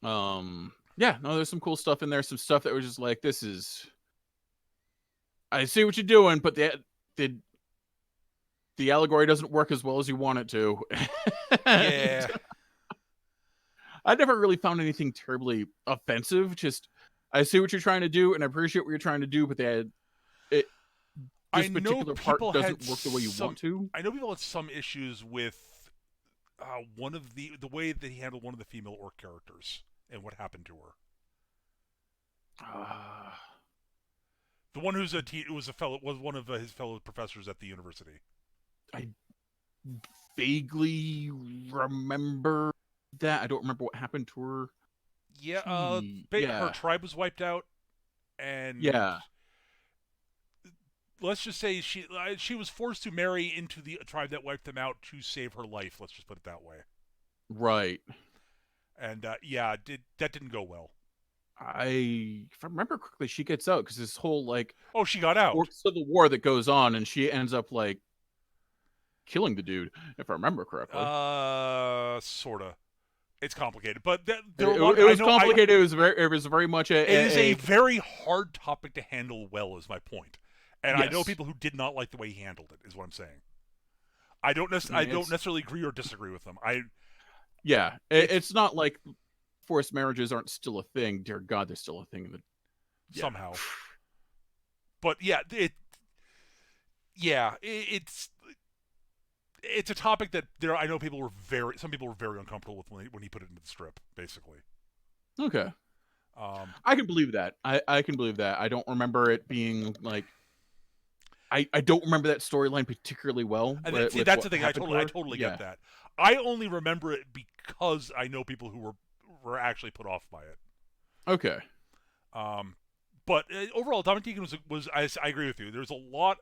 Yeah, no, there's some cool stuff in there. Some stuff that was just like, this is, I see what you're doing, but the allegory doesn't work as well as you want it to. Yeah. I never really found anything terribly offensive. Just, I see what you're trying to do, and I appreciate what you're trying to do, but this particular part doesn't work the way you want to. I know people had some issues with one of the way that he handled one of the female orc characters and what happened to her. The one who's was one of his fellow professors at the university. I vaguely remember that. I don't remember what happened to her. Yeah, yeah. Her tribe was wiped out, and yeah, let's just say she was forced to marry into the tribe that wiped them out to save her life. Let's just put it that way. Right. And that didn't go well. If I remember correctly, she gets out because this whole like she got out. Civil War that goes on, and she ends up like killing the dude. If I remember correctly. Sorta. It's complicated, but it was complicated. It was very much a very hard topic to handle well. Is my point, and yes. I know people who did not like the way he handled it. Is what I'm saying. I don't necessarily agree or disagree with them. It's not like forced marriages aren't still a thing. Dear God, they're still a thing. Somehow. But it's a topic that I know some people were very uncomfortable with when he put it into the strip, basically. Okay. I can believe that. I can believe that. I don't remember it being like. I don't remember that storyline particularly well. That's the thing. I totally get that. I only remember it because I know people who were actually put off by it. Okay. But overall, Dominic Deacon was I agree with you. There's a lot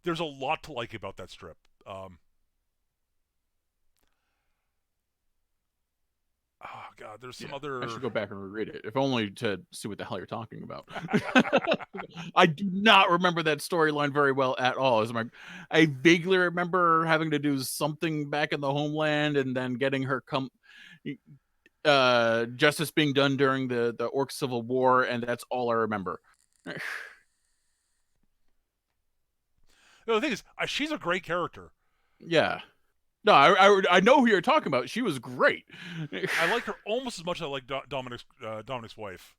to like about that strip. Oh God, there's some other. I should go back and reread it, if only to see what the hell you're talking about. I do not remember that storyline very well at all. I vaguely remember having to do something back in the homeland, and then getting her justice being done during the Orc Civil War, and that's all I remember. The thing is, she's a great character. Yeah. No, I know who you're talking about. She was great. I like her almost as much as I like Dominic's wife,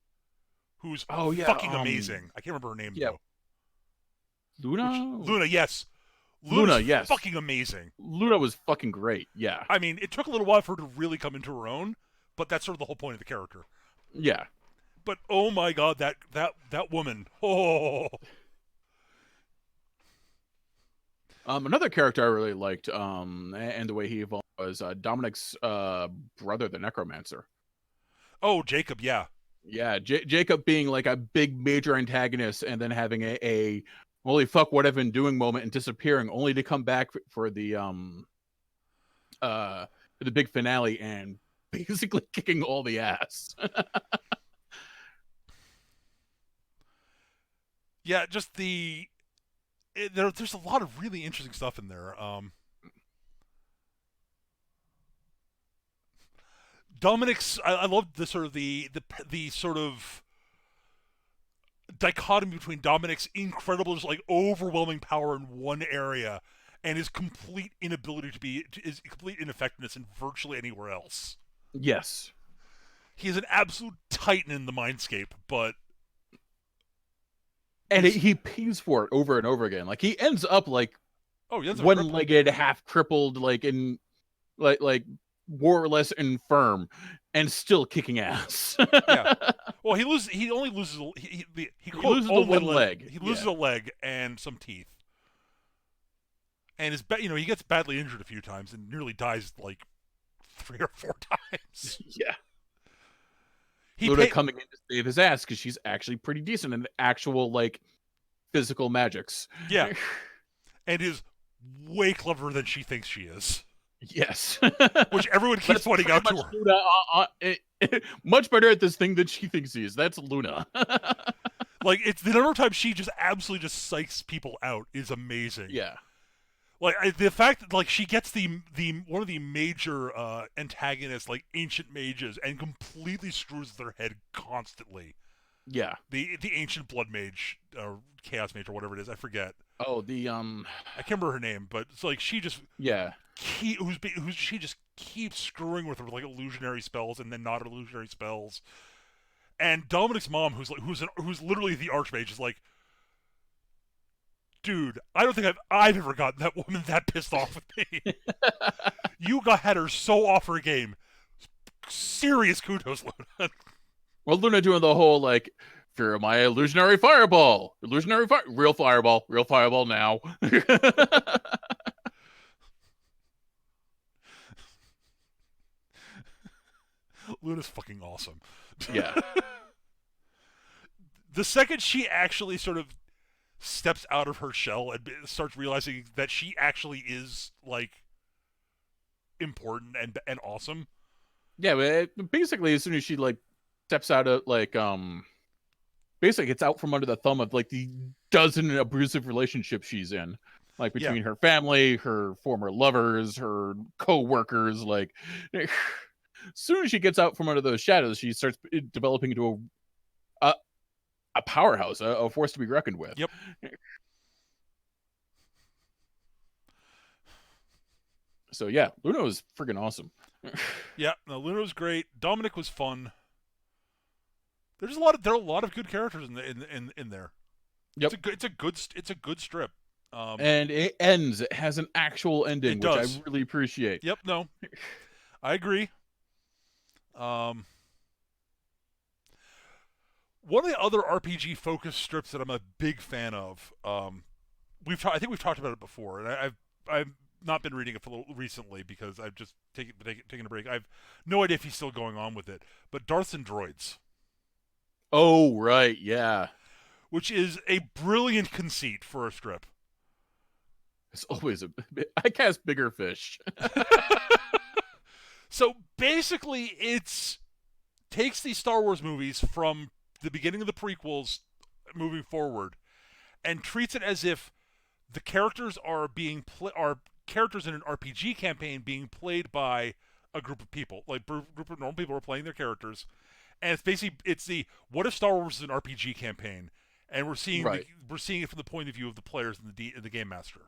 who's fucking amazing. I can't remember her name though. Luna, yes. Luna, yes. Fucking amazing. Luna was fucking great. Yeah. I mean, it took a little while for her to really come into her own, but that's sort of the whole point of the character. Yeah. But oh my God, that woman. Oh. Another character I really liked, and the way he evolved was Dominic's brother, the Necromancer. Oh, Jacob, yeah. Yeah, Jacob being like a big major antagonist, and then having a holy fuck, what I've been doing moment and disappearing, only to come back for the big finale and basically kicking all the ass. Yeah, just there's a lot of really interesting stuff in there. Dominic's, I love the sort of the sort of dichotomy between Dominic's incredible, just like overwhelming power in one area, and his complete inability his complete ineffectiveness in virtually anywhere else. Yes, he is an absolute titan in the mindscape, but. And he pays for it over and over again. Like he ends up like one-legged, half crippled, like in like more or less infirm, and still kicking ass. Yeah. Well, he only loses he loses one leg. He loses a leg and some teeth. And he gets badly injured a few times and nearly dies like 3 or 4 times. Yeah. Luna coming in to save his ass because she's actually pretty decent in actual like physical magics. Yeah, and is way cleverer than she thinks she is. Yes, which everyone keeps pointing out to her. Luna, much better at this thing than she thinks she is. That's Luna. Like it's the number of times she just absolutely just psychs people out is amazing. Yeah. Like the fact that like she gets the one of the major antagonists, like ancient mages, and completely screws their head constantly. Yeah, the ancient blood mage, chaos mage, or whatever it is, I forget. Oh, I can't remember her name, but it's like she just she just keeps screwing with her with like illusionary spells and then not illusionary spells. And Dominic's mom, who's literally the archmage, is like, dude, I don't think I've ever gotten that woman that pissed off with me. Had her so off her game. Serious kudos, Luna. Well, Luna doing the whole like, fear my illusionary fireball, real fireball now. Luna's fucking awesome. Yeah. The second she actually sort of steps out of her shell and starts realizing that she actually is like important and awesome. Yeah, but basically as soon as she like steps out of like basically gets out from under the thumb of like the dozen abusive relationships she's in, like between her family, her former lovers, her co-workers, like as soon as she gets out from under those shadows, she starts developing into a powerhouse, a force to be reckoned with. Yep. So yeah, Luna was freaking awesome. Yeah, no, Luna was great. Dominic was fun. There are a lot of good characters in there. Yep. It's a good strip. And it ends. It has an actual ending, which I really appreciate. Yep. No, I agree. One of the other RPG focused strips that I'm a big fan of. I think we've talked about it before, and I've not been reading it for recently because I've just taken a break. I've no idea if he's still going on with it. But Darths and Droids. Oh right, yeah. Which is a brilliant conceit for a strip. It's always I cast bigger fish. So basically, it's takes these Star Wars movies from the beginning of the prequels moving forward and treats it as if the characters are characters in an RPG campaign being played by a group of people, like a group of normal people who are playing their characters, and it's basically the what if Star Wars is an RPG campaign, and we're seeing it from the point of view of the players and the game master.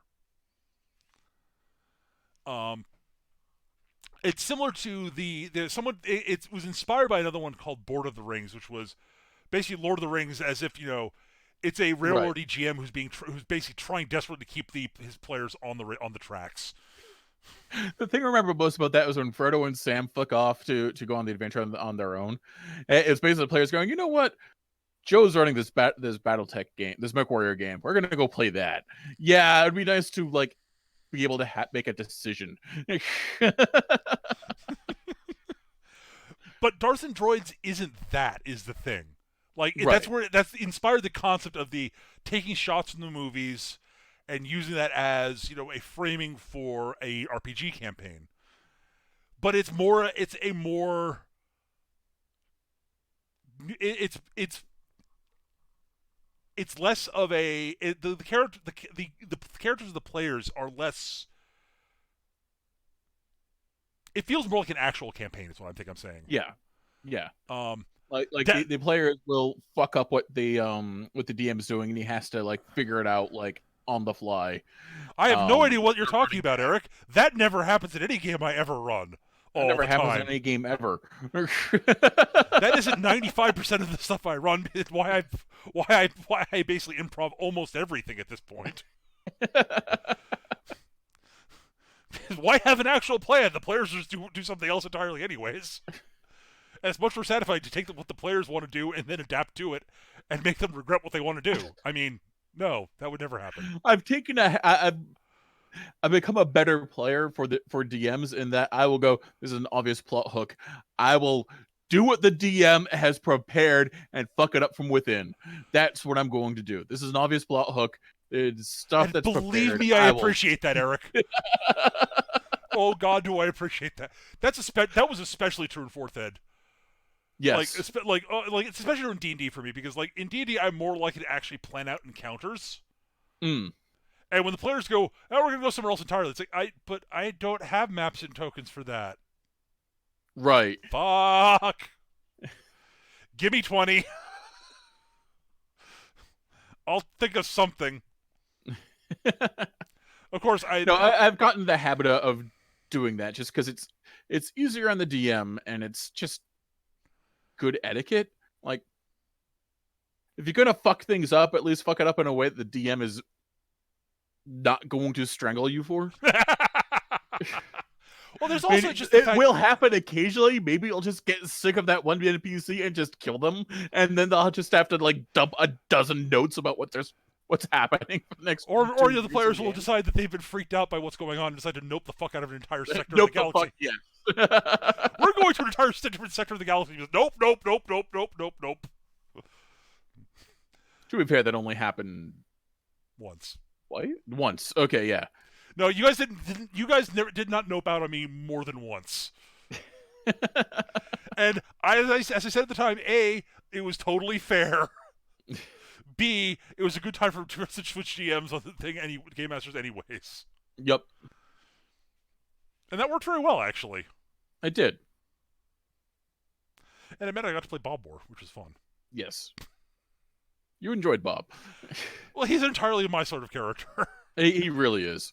It's similar to it was inspired by another one called Board of the Rings, which was basically Lord of the Rings as if it's a railroady GM who's basically trying desperately to keep his players on the tracks. The thing I remember most about that was when Frodo and Sam fuck off to go on the adventure on their own. It's basically the players going, you know what? Joe's running this BattleTech game, this MechWarrior game. We're gonna go play that. Yeah, it'd be nice to like be able to make a decision. But Darths and Droids is the thing. Like that's inspired the concept of the taking shots from the movies and using that as a framing for a RPG campaign. But it's less of the characters of the players are less. It feels more like an actual campaign. Is what I think I'm saying. Yeah. Like the players will fuck up what the DM is doing, and he has to like figure it out like on the fly. I have no idea what you're talking about, Eric. That never happens in any game I ever run. That never happens in any game ever. That isn't 95% of the stuff I run. It's why I basically improv almost everything at this point. Why have an actual plan? The players just do something else entirely anyways. And it's much more satisfying to take what the players want to do and then adapt to it and make them regret what they want to do. I mean, no, that would never happen. I've become a better player for DMs in that I will go, this is an obvious plot hook. I will do what the DM has prepared and fuck it up from within. That's what I'm going to do. This is an obvious plot hook. It's stuff and that's believe prepared. me, I appreciate that, Eric. Oh God, do I appreciate that. That was especially true in 4th Ed. Yes. It's especially true in D&D for me because like in D&D I'm more likely to actually plan out encounters. Mm. And when the players go, "Oh, we're gonna go somewhere else entirely," it's like but I don't have maps and tokens for that. Right. Fuck. Give me 20. I'll think of something. Of course, I've gotten the habit of doing that just because it's easier on the DM and it's just good etiquette. Like, if you're gonna fuck things up, at least fuck it up in a way that the DM is not going to strangle you for. Well, there's I mean, also just the it fact will happen occasionally. Maybe you'll just get sick of that one NPC and just kill them, and then they'll just have to like dump a dozen notes about what's happening for the next or 2 the years of players will game. decide that they've been freaked out by what's going on and decide to nope the fuck out of an entire sector Nope, of the galaxy. yes. We're going to an entire different sector of the galaxy. Nope, nope, nope, nope, nope, nope, nope. To be fair, that only happened Once. once. Okay, yeah. No, you guys didn't. You guys never did not nope out on me more than once. And as I said at the time, A, it was totally fair. B, it was a good time for to switch GMs on the thing, game masters, anyways. Yep, And that worked very well, actually. I did. And it meant I got to play Bob more, which was fun. Yes. You enjoyed Bob. Well, he's entirely my sort of character. He really is.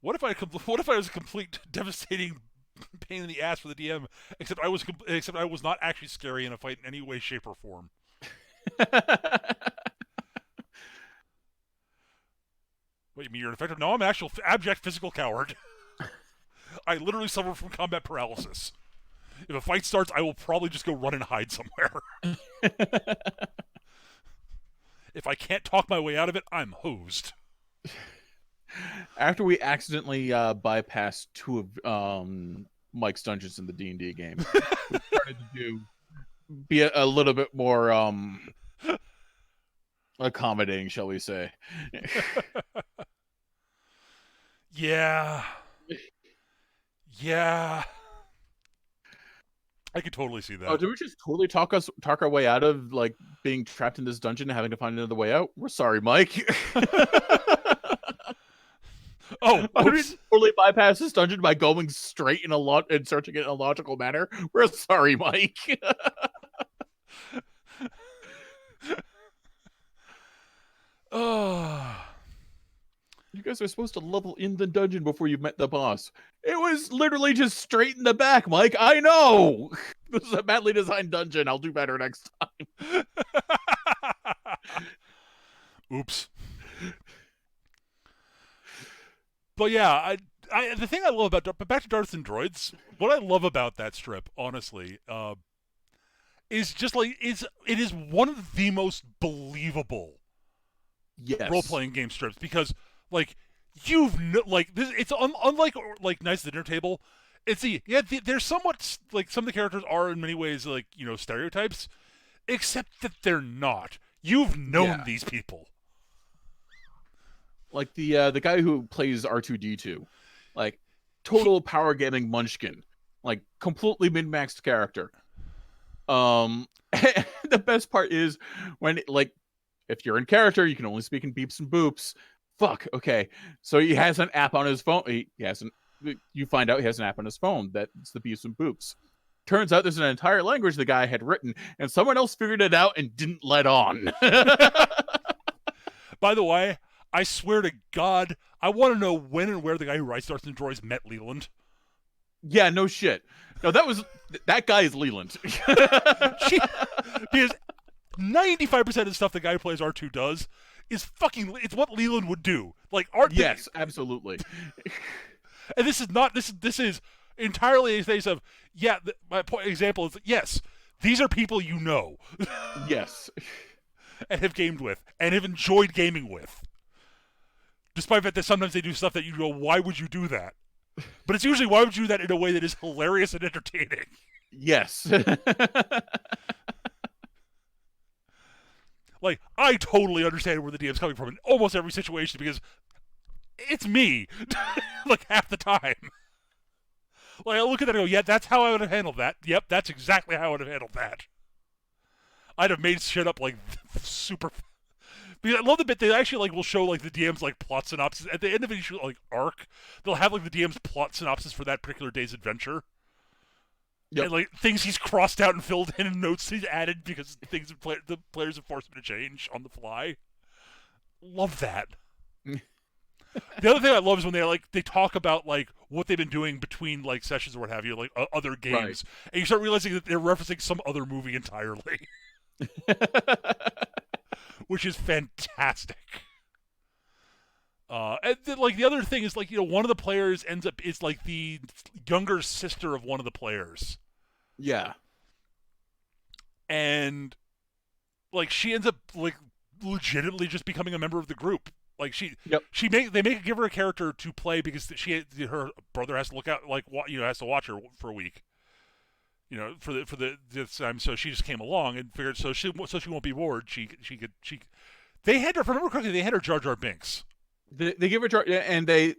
What if I was a complete devastating pain in the ass for the DM, except I was not actually scary in a fight in any way, shape, or form? What, you mean you're an effective? No, I'm an actual abject physical coward. I literally suffer from combat paralysis. If a fight starts, I will probably just go run and hide somewhere. If I can't talk my way out of it, I'm hosed. After we accidentally bypassed 2 of Mike's dungeons in the D&D game, we started to be a little bit more accommodating, shall we say. Yeah. I could totally see that. Oh, did we just totally talk our way out of like being trapped in this dungeon and having to find another way out? We're sorry, Mike. Oh, we totally bypass this dungeon by going straight and searching it in a logical manner. We're sorry, Mike. Oh. You guys are supposed to level in the dungeon before you met the boss. It was literally just straight in the back, Mike. I know. This is a badly designed dungeon. I'll do better next time. Oops. But yeah, I the thing I love about, but back to Darts and Droids, what I love about that strip, honestly, is just like it is one of the most believable role-playing game strips, because like it's unlike like Knights of the Dinner Table. It's they're somewhat like some of the characters are in many ways like, you know, stereotypes, except that they're not. You've known these people. Like the guy who plays R2-D2, like total power gaming munchkin, like completely min-maxed character. The best part is when like if you're in character, you can only speak in beeps and boops. Fuck. Okay, so he has an app on his phone. You find out he has an app on his phone that's the beeps and boops. Turns out there's an entire language the guy had written, and someone else figured it out and didn't let on. By the way, I swear to God, I want to know when and where the guy who writes Darts and Droids met Leland. Yeah, no shit. No, that guy is Leland. Because 95% of the stuff the guy who plays R2 does is it's what Leland would do. Like art. Yes, absolutely. And this is entirely a case of my example is yes, these are people you know. Yes. And have gamed with and have enjoyed gaming with. Despite that sometimes they do stuff that you go, why would you do that? But it's usually, why would you do that in a way that is hilarious and entertaining? Yes. Like, I totally understand where the DM's coming from in almost every situation, because it's me. Like, half the time. Like, I look at that and go, yeah, that's how I would have handled that. Yep, that's exactly how I would have handled that. I'd have made shit up, like, super... Because I love the bit they actually like will show like the DM's like plot synopsis at the end of each like arc. They'll have like the DM's plot synopsis for that particular day's adventure. Yep. And like things he's crossed out and filled in, and notes he's added because things the players have forced him to change on the fly. Love that. The other thing I love is when they talk about like what they've been doing between like sessions or what have you, like other games, right. And you start realizing that they're referencing some other movie entirely. which is fantastic. And then, like, the other thing is, like, one of the players ends up is like the younger sister of one of the players. Yeah. And like she ends up like legitimately just becoming a member of the group. Like they give her a character to play because her brother has to look out, like, has to watch her for a week. For this time, so she just came along and figured so she won't be bored. They had her, if I remember correctly, they had her Jar Jar Binks. They give her Jar, and they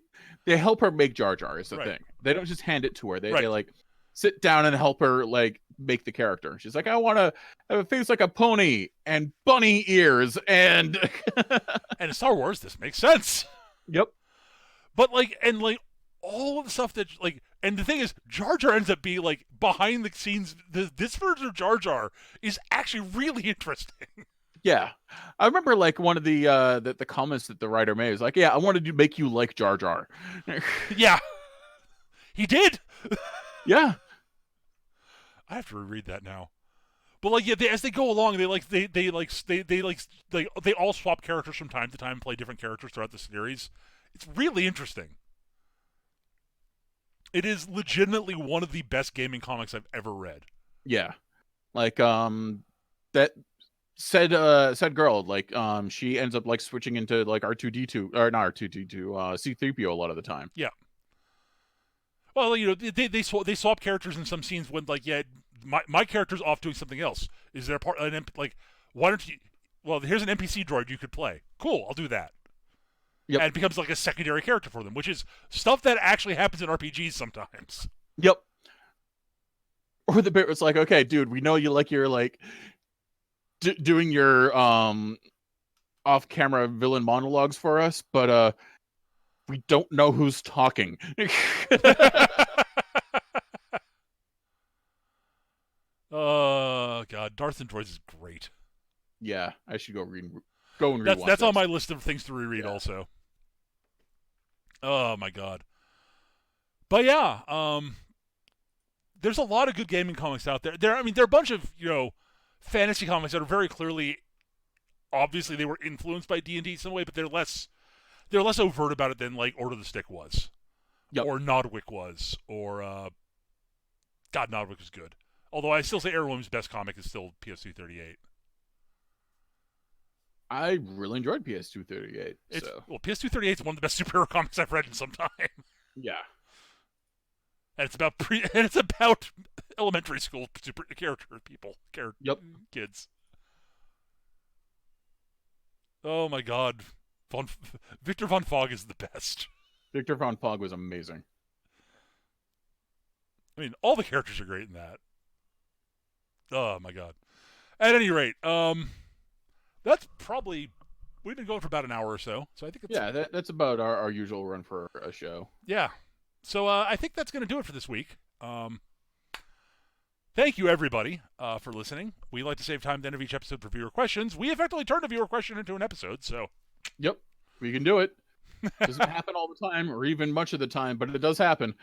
help her make Jar Jar is the Right. thing. They don't just hand it to her. They Right. they like sit down and help her like make the character. She's like, I want to have a face like a pony and bunny ears and And in Star Wars, this makes sense. Yep. But like all of the stuff that like, and the thing is, Jar Jar ends up being like behind the scenes. This version of Jar Jar is actually really interesting. Yeah, I remember like one of the comments that the writer made is like, yeah, I wanted to make you like Jar Jar. Yeah, he did. Yeah, I have to reread that now. But like, yeah, as they go along, they all swap characters from time to time, play different characters throughout the series. It's really interesting. It is legitimately one of the best gaming comics I've ever read. Yeah, like that said girl, like she ends up like switching into like R2D2 or not R2D2 C3PO a lot of the time. Yeah. Well, they swap characters in some scenes when, like, yeah, my character's off doing something else. Is there like, why don't you? Well, here's an NPC droid you could play. Cool, I'll do that. Yep. And it becomes like a secondary character for them, which is stuff that actually happens in RPGs sometimes. Yep. Or the bit was like, okay, dude, we know you like your like doing your off-camera villain monologues for us, but we don't know who's talking. Oh God, Darth and Droids is great. Yeah, I should go and rewatch. That's on my list of things to reread also. Oh my God. But yeah, there's a lot of good gaming comics out there. There are a bunch of fantasy comics that are very clearly, obviously, they were influenced by D&D in some way, but they're less overt about it than like Order of the Stick was, or Nodwick was, or God, Nodwick was good. Although I still say Aaron Williams' best comic is still PS238. I really enjoyed PS238. Well, PS238 is one of the best superhero comics I've read in some time. Yeah. And it's about elementary school super kids. Oh my God, Victor Von Fogg is the best. Victor Von Fogg was amazing. I mean, all the characters are great in that. Oh my God. At any rate, that's probably, we've been going for about an hour or so. So I think that's about our usual run for a show. Yeah. So I think that's going to do it for this week. Thank you, everybody, for listening. We like to save time at the end of each episode for viewer questions. We effectively turned a viewer question into an episode, so. Yep, we can do it. Doesn't happen all the time, or even much of the time, but it does happen.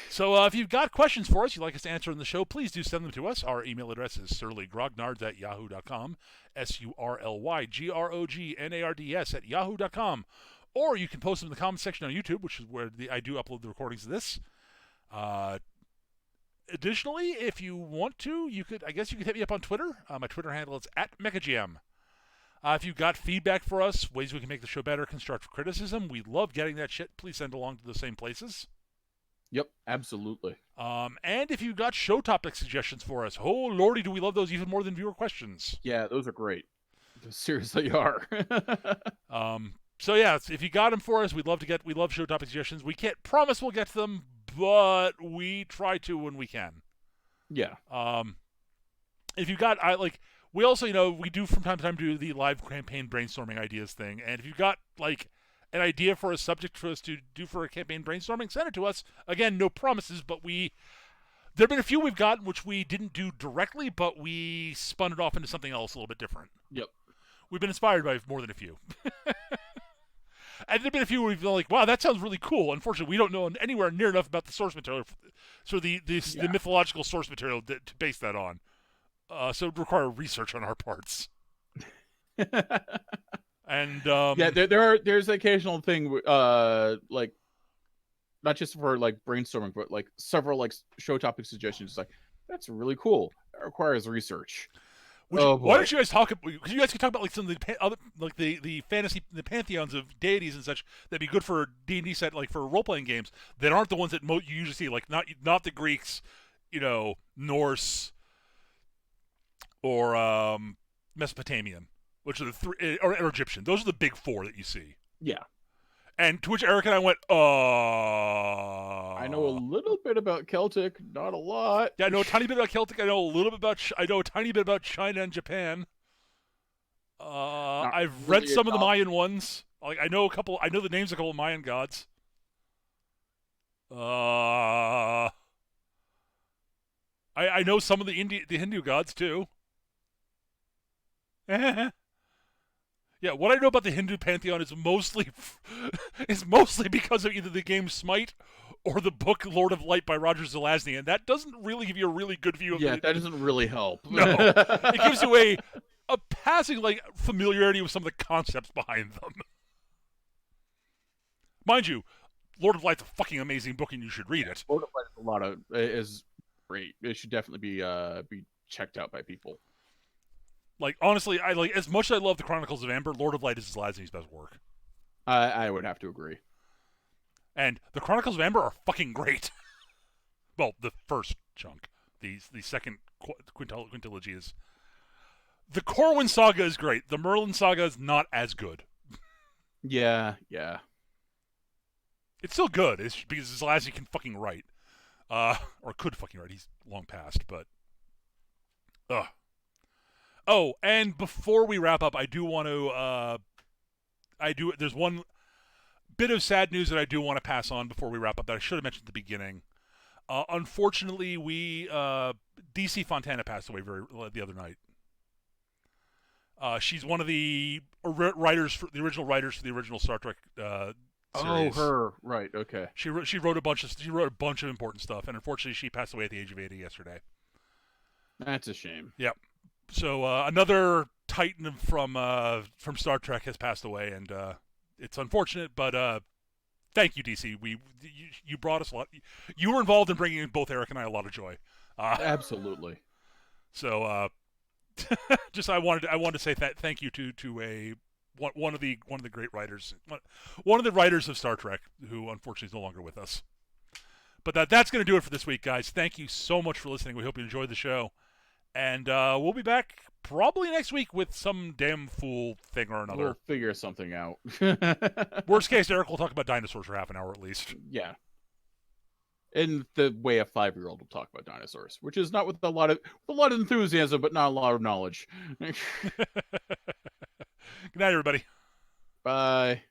So if you've got questions for us you'd like us to answer in the show, please do send them to us. Our email address is surlygrognards@yahoo.com, surlygrognards@yahoo.com. Or you can post them in the comments section on YouTube, which is where I do upload the recordings of this. Additionally, if you want to, you could hit me up on Twitter. My Twitter handle is @MechaGM. If you've got feedback for us, ways we can make the show better, constructive criticism, we love getting that shit. Please send along to the same places. Yep, absolutely. And if you've got show topic suggestions for us, oh lordy, do we love those even more than viewer questions. Yeah, those are great. They seriously are. So yeah, if you got them for us, we love show topic suggestions. We can't promise we'll get to them, but we try to when we can. Yeah. If you got, we also, we do from time to time do the live campaign brainstorming ideas thing. And if you've got, an idea for a subject for us to do for a campaign brainstorming, send it to us. Again, no promises, but there have been a few we've gotten which we didn't do directly, but we spun it off into something else a little bit different. Yep. We've been inspired by more than a few. And there have been a few where we've been like, wow, that sounds really cool. Unfortunately, we don't know anywhere near enough about the source material, the mythological source material to base that on. So it would require research on our parts. And Yeah, there's the occasional thing, like not just for like brainstorming, but like several like show topic suggestions. It's like that's really cool. That requires research. Oh why boy. don't you guys talk? Because you guys can talk about like some of the other, like the fantasy, the pantheons of deities and such that'd be good for D&D set, like for role playing games that aren't the ones that you usually see, like not the Greeks, Norse or Mesopotamian, which are the three, or Egyptian. Those are the big four that you see. Yeah. And to which Eric and I went, I know a little bit about Celtic, not a lot. Yeah, I know a tiny bit about Celtic. I know a little bit about. I know a tiny bit about China and Japan. Not I've read really some of the enough. Mayan ones. Like I know a couple. I know the names of a couple of Mayan gods. I know some of the Hindu gods too. Yeah, what I know about the Hindu pantheon is mostly because of either the game Smite or the book Lord of Light by Roger Zelazny, and that doesn't really give you a really good view of Yeah, that doesn't really help. No, it gives you a passing like familiarity with some of the concepts behind them. Mind you, Lord of Light's a fucking amazing book, and you should read it. Lord of Light is great. It should definitely be checked out by people. Like honestly, I like as much as I love the Chronicles of Amber. Lord of Light is Zelazny's best work, I would have to agree. and the Chronicles of Amber are fucking great. Well, the first chunk, the second quintilogy is. The Corwin saga is great. The Merlin saga is not as good. Yeah. It's still good. It's because Zelazny can fucking write, or could fucking write. He's long past, but. Oh, and before we wrap up, I do want to. There's one bit of sad news that I do want to pass on before we wrap up that I should have mentioned at the beginning. Unfortunately, DC Fontana passed away the other night. She's one of the writers, the original writers for the original Star Trek series. Oh, her. Right. Okay. She wrote a bunch of important stuff, and unfortunately, she passed away at the age of 80 yesterday. That's a shame. Yep. So another Titan from Star Trek has passed away, and it's unfortunate, but thank you, DC. You brought us a lot. You were involved in bringing both Eric and I a lot of joy. Absolutely. So just I wanted to say thank you to one of the great writers, one of the writers of Star Trek, who unfortunately is no longer with us. But that's going to do it for this week, guys. Thank you so much for listening. We hope you enjoyed the show. And we'll be back probably next week with some damn fool thing or another. We'll figure something out. Worst case, Eric will talk about dinosaurs for half an hour at least. Yeah. In the way a 5-year-old will talk about dinosaurs, which is not with a lot of enthusiasm, but not a lot of knowledge. Good night, everybody. Bye.